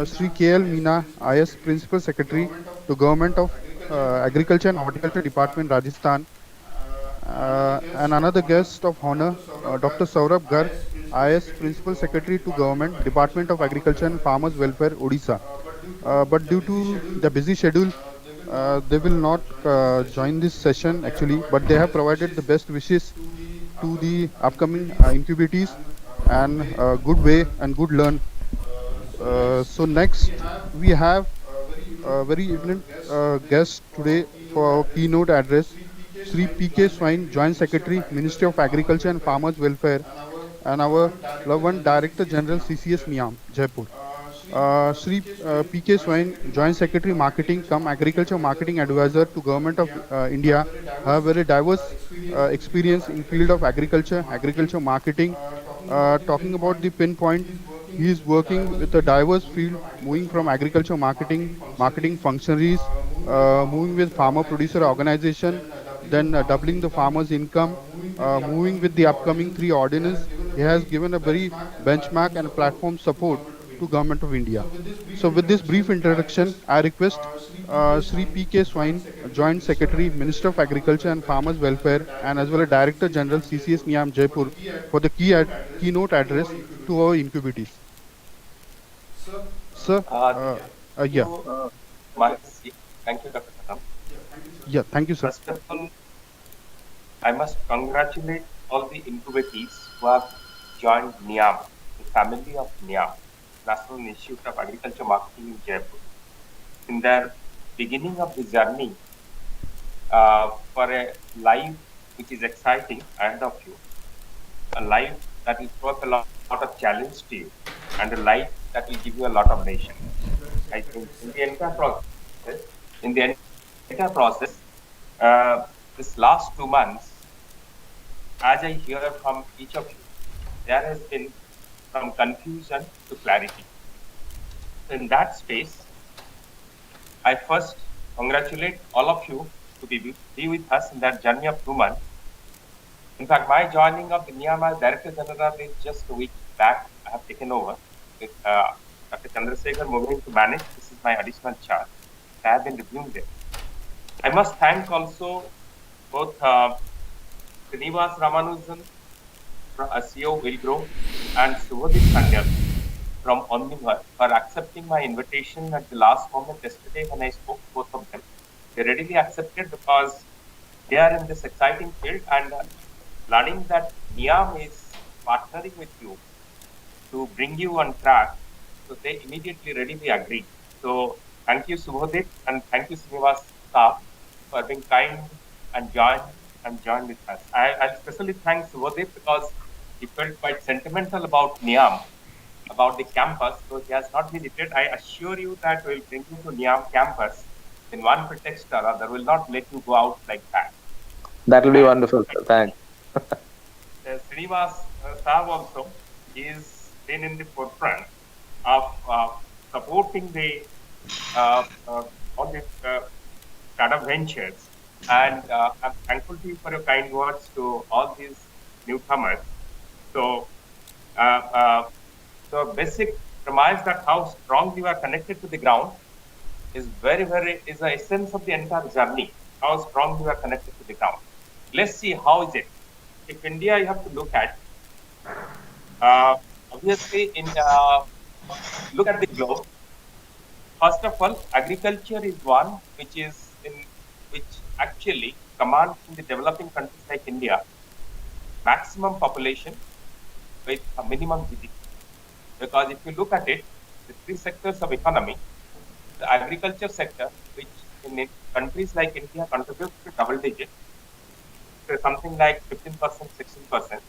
Sri KL Meena, IS Principal Secretary to Government of Agriculture and Horticulture Department, Rajasthan. And another guest of honor, Dr. Saurabh Garg, IS Principal Secretary to Government, Department of Agriculture and Farmers Welfare, Odisha. But due to the busy schedule, they will not join this session actually, but they have provided the best wishes to the upcoming incubatees and good way and good learn. So next we have a very eminent guest today for our keynote address, Sri P.K. Swain, Joint Secretary, Ministry of Agriculture and Farmers Welfare, and our loved one Director General CCS NIAM, Jaipur. Sri P.K. Swain, Joint Secretary Marketing, come Agriculture Marketing Advisor to Government of India, have very diverse experience in field of agriculture marketing. Talking about the pinpoint, he is working with a diverse field, moving from agriculture marketing functionaries, moving with farmer producer organization, then doubling the farmers' income, moving with the upcoming 3 ordinance. He has given a very benchmark and platform support to Government of India. So with this brief introduction, I request Sri P.K. Swain, Joint Secretary, Minister of Agriculture and Farmers Welfare, and as well as Director General CCS NIAM Jaipur, for the keynote address to our incubatees. Sir, yeah. Thank you, Dr. Katam. Yeah, thank you, sir. First of all, I must congratulate all the incubatees who have joined NIAM, the family of NIAM, National Institute of Agriculture Marketing in Jaipur, in their beginning of the journey for a life which is exciting ahead of you, a life that will throw up a lot of challenge to you, and a life that will give you a lot of nation. I think in the entire process, this last 2 months, as I hear from each of you, there has been from confusion to clarity. In that space, I first congratulate all of you to be with us in that journey of 2 months. In fact, my joining of the NIAM as Director General is just a week back. I have taken over with Dr. Chandrasekhar moving to manage. This is my additional charge. I have been reviewing this. I must thank also both Srinivas Ramanujan, CEO Wilgrow, and Subhadip Sanyal from Omniver for accepting my invitation at the last moment yesterday when I spoke to both of them. They readily accepted because they are in this exciting field, and learning that NIAM is partnering with you to bring you on track, so they immediately readily agreed. So thank you, Subhadip, and thank you, Srinivas staff, for being kind and joined with us. I especially thank Subhadip because he felt quite sentimental about NIAM, about the campus, so he has not visited. I assure you that we'll bring you to NIAM campus in one pretext or other. Will not let you go out like that. That will be wonderful, sir. Thanks. Srinivas Saab also is been in the forefront of supporting the all the startup ventures, and I'm thankful to you for your kind words to all these newcomers. So, the basic premise that how strong you are connected to the ground is is the essence of the entire journey. How strong you are connected to the ground. Let's see how is it. If India, you have to look at obviously look at the globe. First of all, agriculture is one which actually commands in the developing countries like India maximum population with a minimum GDP. Because if you look at it, the three sectors of economy, the agriculture sector, which in countries like India contributes to double digit, so something like 15%, 16%.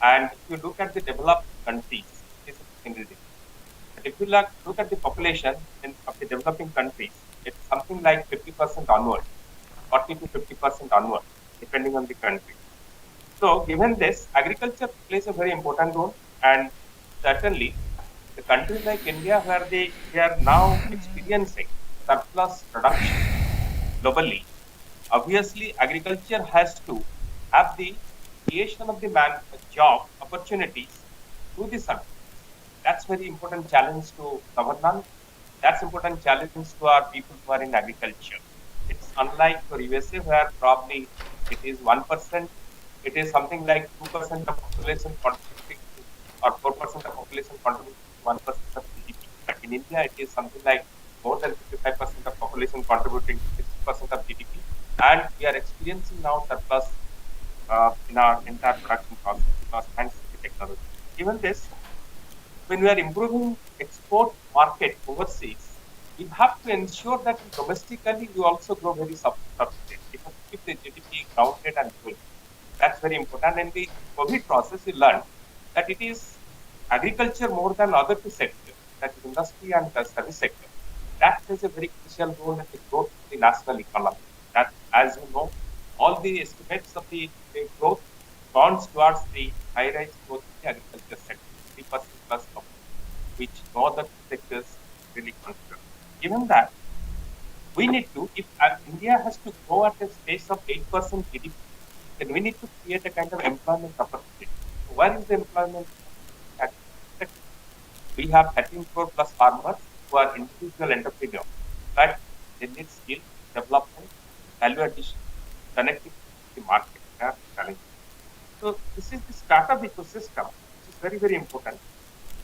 And if you look at the developed countries, it is single digit. But if you look at the population of the developing countries, it's something like 50% onward, 40 to 50% onward, depending on the country. So, given this, agriculture plays a very important role, and certainly the countries like India, where they are now experiencing surplus production globally, obviously agriculture has to have the creation of the job opportunities to the surplus. That's very important challenge to governance. That's important challenge to our people who are in agriculture. It's unlike for USA, where probably it is 1%. It is something like 2% of population contributing to, or 4% of population contributing to 1% of GDP. But in India, it is something like more than 55% of population contributing to 60% of GDP. And we are experiencing now surplus in our entire production process because thanks to the technology. Given this, when we are improving export market overseas, we have to ensure that domestically we also grow very substantially. We have to keep the GDP grounded and growing. That's very important. And the COVID process, we learned that it is agriculture more than other two sectors, that is industry and the service sector. That plays a very crucial role in the growth of the national economy. That, as you know, all the estimates of the growth bonds towards the high-rise growth in the agriculture sector, 3% plus of which no other sectors really consider. Given that, we need to, if India has to grow at a pace of 8% GDP, then we need to create a kind of employment opportunity. So where is the employment? We have 13 crore plus farmers who are individual entrepreneurs, but they need skill, development, value addition, connecting to the market. So this is the startup ecosystem, which is very, very important,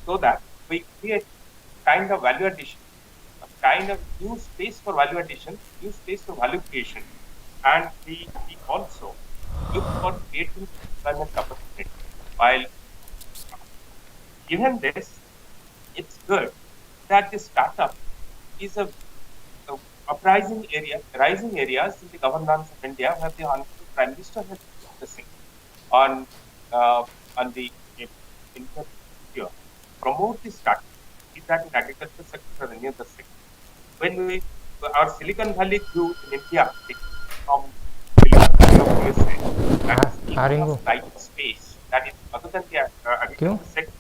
so that we create kind of value addition, a kind of new space for value addition, new space for value creation, and we also look for creating employment opportunity. While given this, it's good that the startup is a rising areas in the governance of India, where the Honorable Prime Minister has been focusing on the infrastructure, promote the startup, is that in agriculture sector or any other sector. When our Silicon Valley grew in India from Silicon Valley of USA, that is enormous right space that is other than the agriculture sector,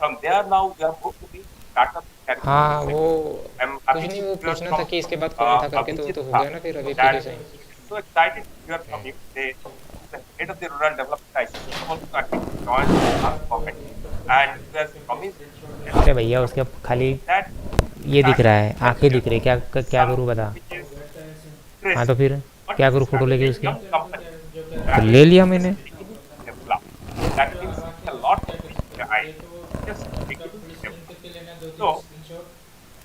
From there now we are moved to the startup हाँ segment. वो I'm कुछ happy नहीं, to वो hear पूछना था from कि इसके बाद कौन था करके, तो वो Abhijit तो हो tha, गया ना फिर अभी पी के that sign. so excited to hear from you. The head of the rural development ICT also I think joined our government and he has promised a lot अरे of भैया stuff. उसके खाली That ये दिख that रहा है, आंखें venture दिख रही है, क्या करूँ something बता. which is हाँ crisp तो फिर but क्या करूँ फोटो crisp. लेके A उसकी. young company तो that ले is लिया just मैंने. beginning to develop. That means a lot of things behind. Just beginning to develop. So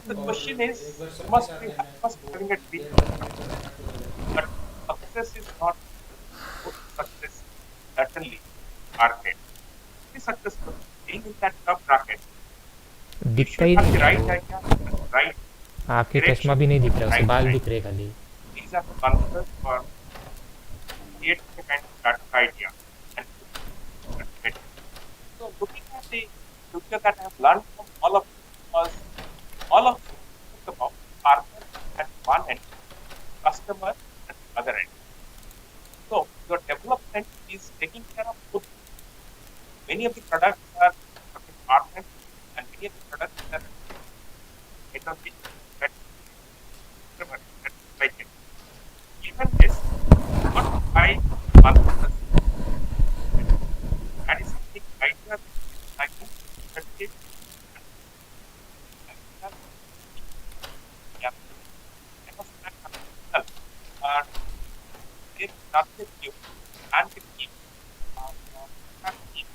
the question is, you must be having a dream, but success is not good success certainly are there. To be successful, being in that top bracket, you दिखता should he have नहीं the है right वो. idea, right आपके चश्मा direction, भी नहीं दिख रहा, उसके right बाल time. दिख रहे खाली. These are the concepts for creating a kind of startup idea and put it. So looking at the future that I have learned from all of you was all of you think about farmer at one end, customer at the other end. So your development is taking care of both. Many of the products are from the farmer and many of the products are end of the customer at supply chain. Even this, not by one person. That is something idea I think that is yeah, I must add myself. There is nothing new and the team have team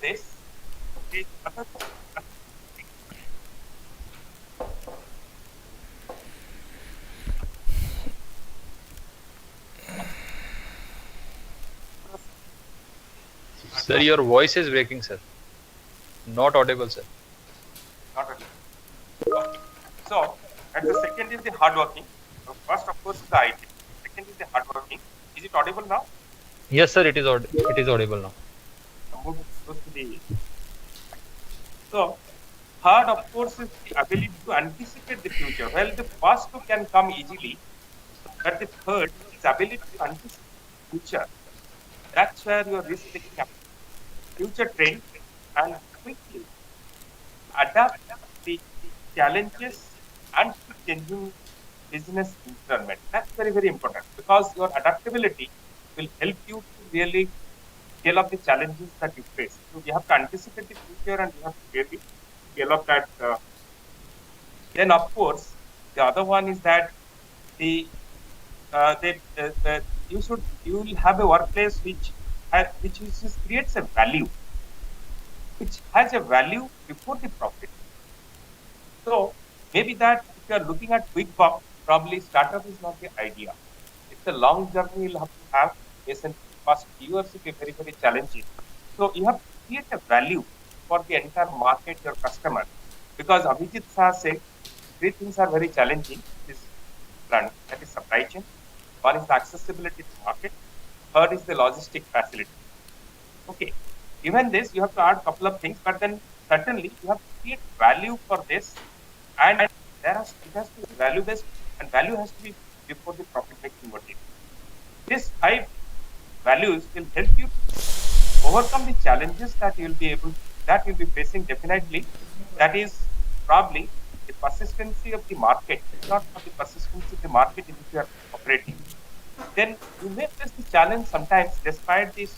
this is another Sir, your voice is breaking, sir. Not audible, sir. not a okay. So, and the second is the hardworking. So first, of course, is the IT. Second is the hardworking. Is it audible now? Yes, sir. It is audible now. Move close to the. So, third, of course, is the ability to anticipate the future. Well, the first two can come easily, but the third is ability to anticipate the future. That's where your risk taking up future trend and quickly adapt the challenges and to changing business environment. That's very, very important because your adaptability will help you to really scale up the challenges that you face. So you have to anticipate the future and you have to really scale up that. Then, of course, the other one is that you will have a workplace creates a value, which has a value before the profit. So maybe that if you are looking at quick buck, probably startup is not the idea. It's a long journey you'll have to have. Yes, and first years will be very, very challenging. So you have to create a value for the entire market, your customer. Because Abhijit Shah said three things are very challenging. This brand, that is supply chain. One is the accessibility to market. Third is the logistic facility. Okay. Given this, you have to add a couple of things, but then certainly you have to create value for this, and it has to be value based, and value has to be before the profit making motive. These five values will help you overcome the challenges that you'll be facing definitely. That is probably the persistency of the market, not for the persistency of the market in which you are operating. Then you may face the challenge sometimes, despite this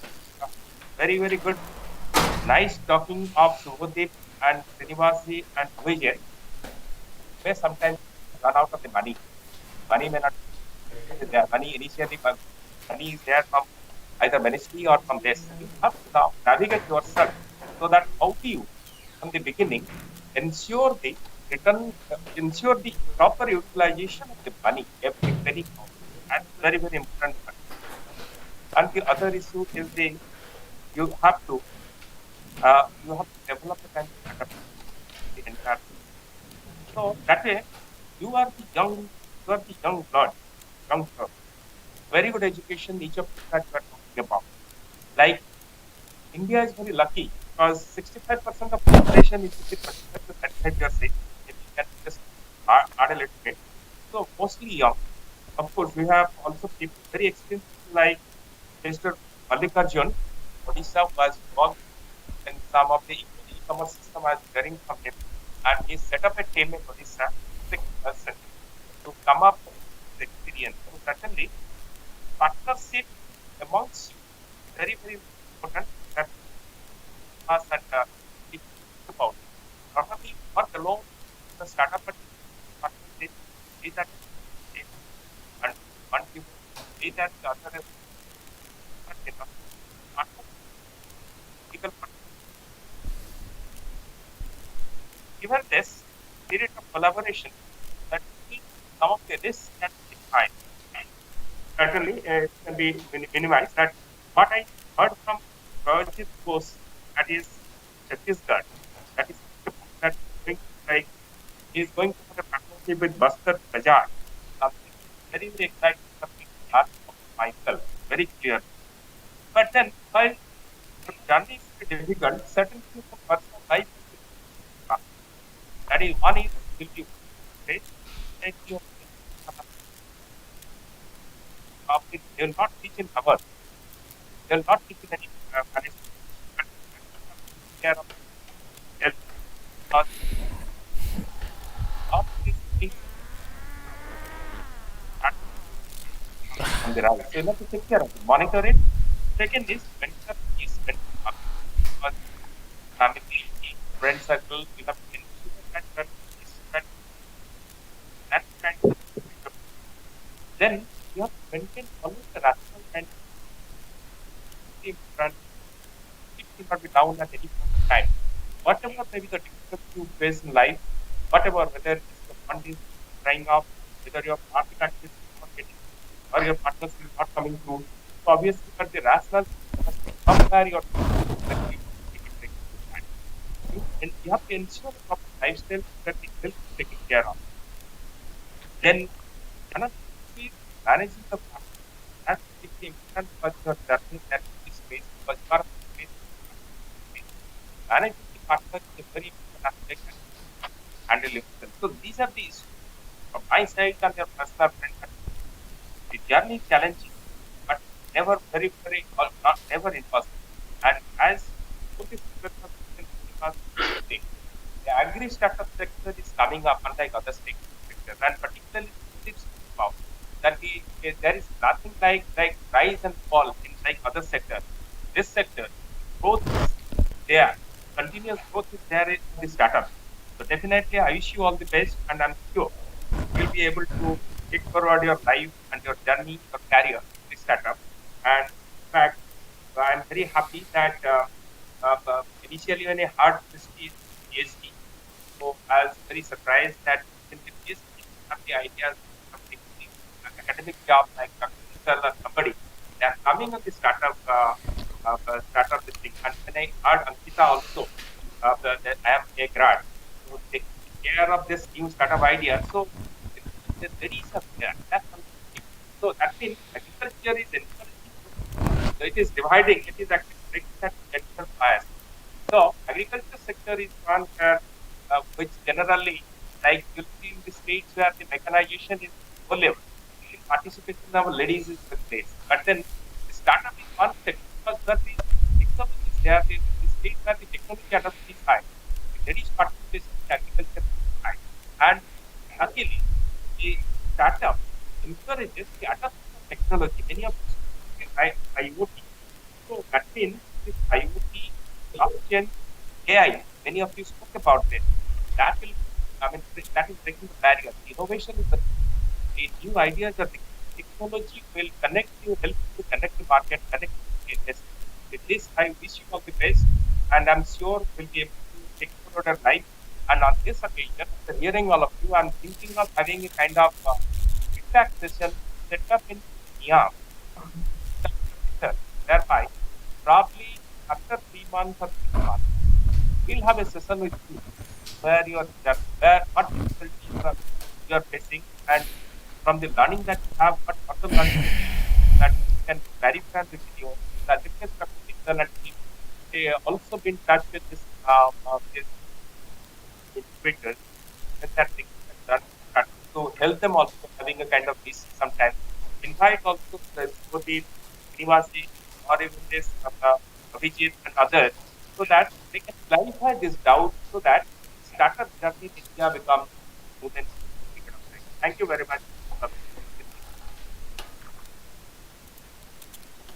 very, very good, nice talking of Subhadeep and Srinivasi and Vijay, may sometimes run out of the money. Money may not be there. Money initially, but money is there from either ministry or from this. You have to now navigate yourself so that how do you, from the beginning, ensure the proper utilization of the money, every penny counts. That's very, very important. And the other issue is you have to develop a kind of adaptation to the entire thing. So that way, you are the young blood. Very good education, each of you that you are talking about. Like India is very lucky because 65% of population is between 25 to 35 years age. Maybe you can just add a little bit. So mostly young. Of course, we have also people very experienced like Mr. Mallikarjun, Odisha, was worked in some of the e-commerce system I was learning from him, and he set up a team in Odisha, 6 person, to come up with this experience. So certainly, partnership amongst you very, very important that us and if you think about it. Probably work alone the startup, but partnership is that and one people is that the other is not enough. Partner, legal partner. Given this spirit of collaboration, that some of the risks can be defined. Certainly, it can be minimized. That what I heard from Rajit Bose, that is Chhattisgarh, that is that going to like he is going to put a partnership with Bastar Bazaar. Something very, very exciting, something large of Michael, very clear. But then, while the journey is very difficult, certain things of personal life will be tough. That is, one is will be great, and you they will not teach in hours. They will not teach in any management. But care of health, because all these things are on the rise. So you have to take care of it, monitor it. Second is mentor is mentor because family, friend circle, you have to ensure that that is that kind of then you have to maintain always the rational and front. It should not be down at any point of time. Whatever maybe the difficulty you face in life, whatever, whether it's the fund is drying up, whether your market access is not getting, or your partners is not coming through. So obviously, but the rational must be somewhere your and you have to ensure the proper lifestyle that the health is taken care of. Then another is managing the partner. That's very important for your journey at this space because you are managing the partner is a very important aspect and handle yourself. So these are the issues from my side and your personal friend. The journey is challenging, but never very, very, or not never impossible. And as the agri startup sector is coming up unlike other sectors, and particularly about that there is nothing like rise and fall in like other sectors. This sector growth is there, continuous growth is there in the startup. So definitely, I wish you all the best, and I'm sure you'll be able to take forward your life and your journey, your career in this startup. And in fact, I'm very happy that initially when I heard this is PhD, so I was very surprised that in the PhD have the ideas of taking academic job like Dr. or somebody. They are coming on the startup this thing. And when I heard Ankita also, that I am a grad, so taking care of this new startup idea. So there is a that's something. So that means agriculture is encouraging. So it is dividing. It is actually breaking that gender bias. So agriculture sector is one where which generally, like you'll see in the states where the mechanization is low level, the participation of ladies is the place. But then the startup is one sector because where the technology is there, the state where the technology adoption is high, the ladies participation in agriculture is high. And luckily, the startup encourages the adoption of technology. Many of these IoT. So that means this IoT, blockchain, AI, many of you spoke about it. That will, I mean, that is breaking the barrier. Innovation is the new ideas of the technology will connect you, help you to connect the market, connect the industry. With this, I wish you all the best, and I'm sure we'll be able to take forward our life. And on this occasion, after hearing all of you, I'm thinking of having a kind of feedback session set up in Niam, thereby probably after 3 months or 6 months, we'll have a session with you where where what difficulties you are facing, and from the learning that you have, what the learning that you can verify the video, the request of the signal and team. They also been in touch with this incubators and that they can learn to help them also having a kind of this sometimes. Invite also the Srinivasi or even this Abhijit and others, so that they can clarify this doubt, so that startup journey in India becomes smooth and period of time. Thank you very much for listening.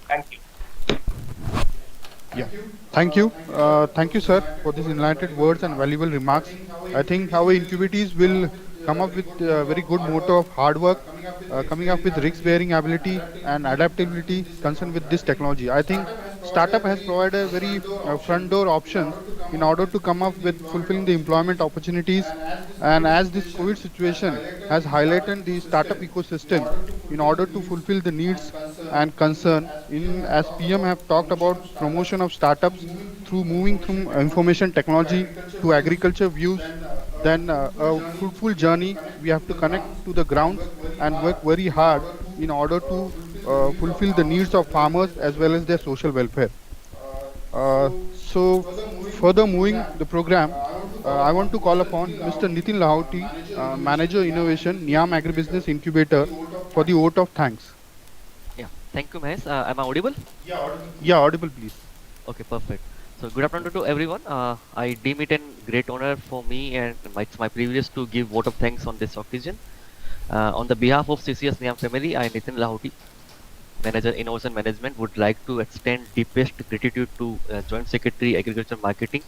Thank you. Yeah. Thank you, sir, for these enlightened words and valuable remarks. I think our incubatees will come up with a very good motto of hard work, coming up with risk-bearing ability and adaptability concerned with this technology. I think startup has provided very front door options in order to come up with fulfilling the employment opportunities. And as this COVID situation has highlighted the startup ecosystem in order to fulfill the needs and concern in, as PM have talked about promotion of startups through moving from information technology to agriculture views, then a fruitful journey. We have to connect to the grounds and work very hard in order to fulfill the needs of farmers as well as their social welfare. Further moving the program, I want to call upon Mr. Nitin Lahoti, Manager Innovation, Niam Agribusiness Incubator, for the vote of thanks. Yeah, thank you, Mahesh. Am I audible? Yeah, audible, please. Okay, perfect. So, good afternoon to everyone. I deem it a great honor for me and it's my privilege to give vote of thanks on this occasion. On the behalf of CCS Niam family, I, Nitin Lahoti, Manager Innovation Management, would like to extend deepest gratitude to Joint Secretary Agriculture Marketing,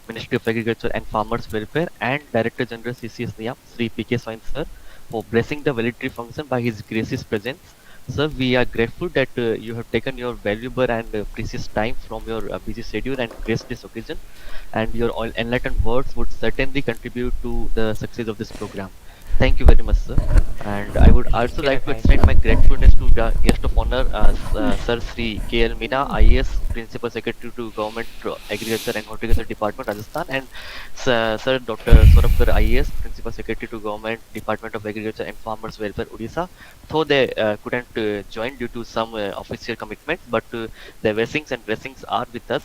Ministry of Agriculture and Farmers Welfare, and Director General CCS Niam, Sri P.K. Soin sir, for blessing the valedictory function by his gracious presence. Sir, we are grateful that you have taken your valuable and precious time from your busy schedule and graced this occasion, and your all enlightened words would certainly contribute to the success of this program. Thank you very much, sir. And I would also like to extend my gratefulness to the guest of honor, Sir Sri K.L. Meena, IAS, Principal Secretary to Government Agriculture and Horticulture Department, Rajasthan, and Sir Dr. Saurabh IAS, Principal Secretary to Government Department of Agriculture and Farmers Welfare, Odisha. Though they couldn't join due to some official commitments, but their blessings and blessings are with us.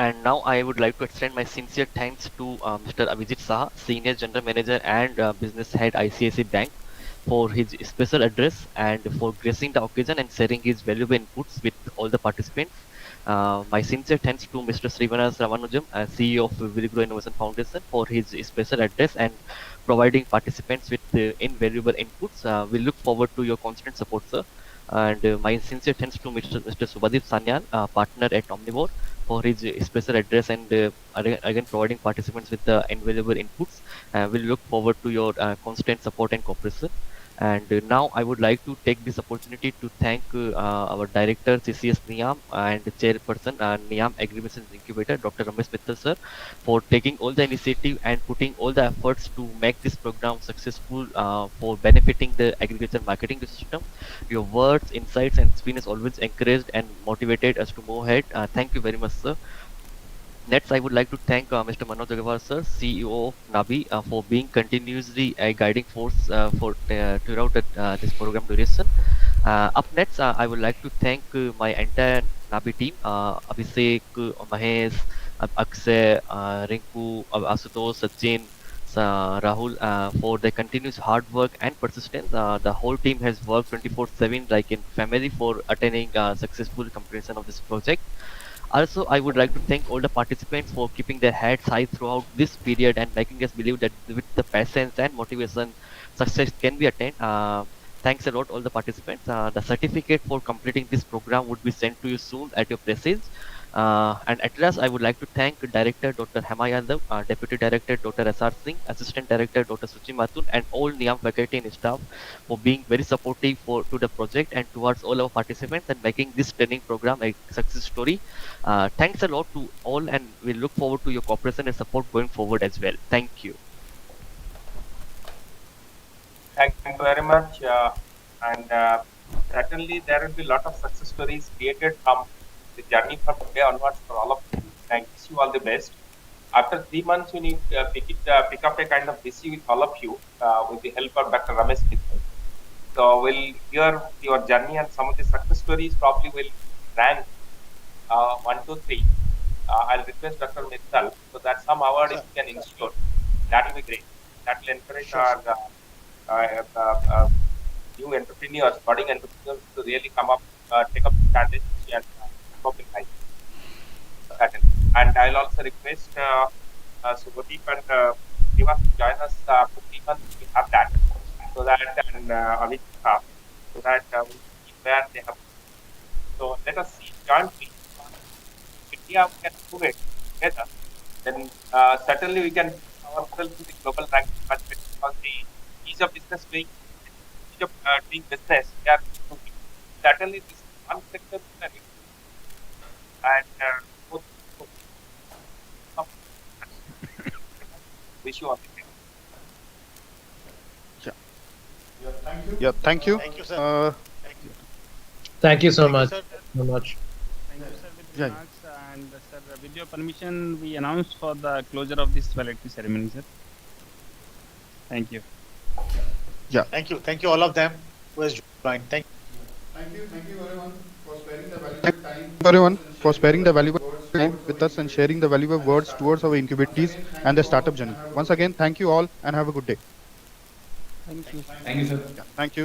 And now I would like to extend my sincere thanks to Mr. Abhijit Saha, Senior General Manager and Business Head ICICI Bank, for his special address and for gracing the occasion and sharing his valuable inputs with all the participants. My sincere thanks to Mr. Srivanas Ramanujam, CEO of Viligro Innovation Foundation, for his special address and providing participants with invaluable inputs. We look forward to your constant support, sir. And my sincere thanks to Mr. Subhadeep Sanyal, partner at Omnivore, for his special address and again providing participants with the invaluable inputs. We look forward to your constant support and cooperation. And now I would like to take this opportunity to thank our director CCS Niam and chairperson Niam Agribusiness Incubator Dr. Ramesh Mittal sir, for taking all the initiative and putting all the efforts to make this program successful for benefiting the agriculture marketing system. Your words, insights and experience always encouraged and motivated us to move ahead. Thank you very much, sir. Next, I would like to thank Mr. Manoj Agarwal sir, CEO of Nabi, for being continuously a guiding force for throughout this program duration. Up next, I would like to thank my entire Nabi team, Abhishek, Mahesh, Akshay, Rinku, Asutosh, Sachin, Rahul, for their continuous hard work and persistence. The whole team has worked 24/7 like in family for attaining successful completion of this project. Also, I would like to thank all the participants for keeping their heads high throughout this period and making us believe that with the patience and motivation, success can be attained. Thanks a lot, all the participants. The certificate for completing this program would be sent to you soon at your prestige. And at last, I would like to thank Director Dr. Hema Yadav, Deputy Director Dr. S.R. Singh, Assistant Director Dr. Suchi Mathur, and all NIAM faculty and staff for being very supportive to the project and towards all our participants and making this training program a success story. Thanks a lot to all, and we look forward to your cooperation and support going forward as well. Thank you. Thank you very much. And certainly there will be a lot of success stories created from the journey from today onwards for all of you. I wish you all the best. After 3 months, we need to pick up a kind of VC with all of you with the help of Dr. Ramesh Mittal. So we'll hear your journey and some of the success stories probably will rank 1, 2, 3. I'll request Dr. Mittal so that some award if you can ensure. That will be great. That will encourage our new entrepreneurs, budding entrepreneurs to really come up, take up standardization and open life. And I'll also request Subhadeep and Niva to join us after 3 months. We have that, so that and Avik, so that we see where they have. So let us see jointly. India we can prove it together. Then certainly we can put ourselves in the global ranking much better, because the ease of business doing business, we are improving. Certainly this is one sector we can improve, and both. Wish you all the best. Yeah, thank you. Thank you, sir. Thank you so Thank you, much. sir. So much. Thank you, sir, with Yeah. remarks. And sir, with your permission, we announce for the closure of this valedictory ceremony, sir. Thank you. Yeah. Thank you. Thank you, all of them who has joined. Thank you. Thank you everyone for sparing the valuable time with us and sharing the valuable words towards our incubatees and the startup journey. Once again, thank you all and have a good day. Thank you. Thank you, sir. Yeah, thank you.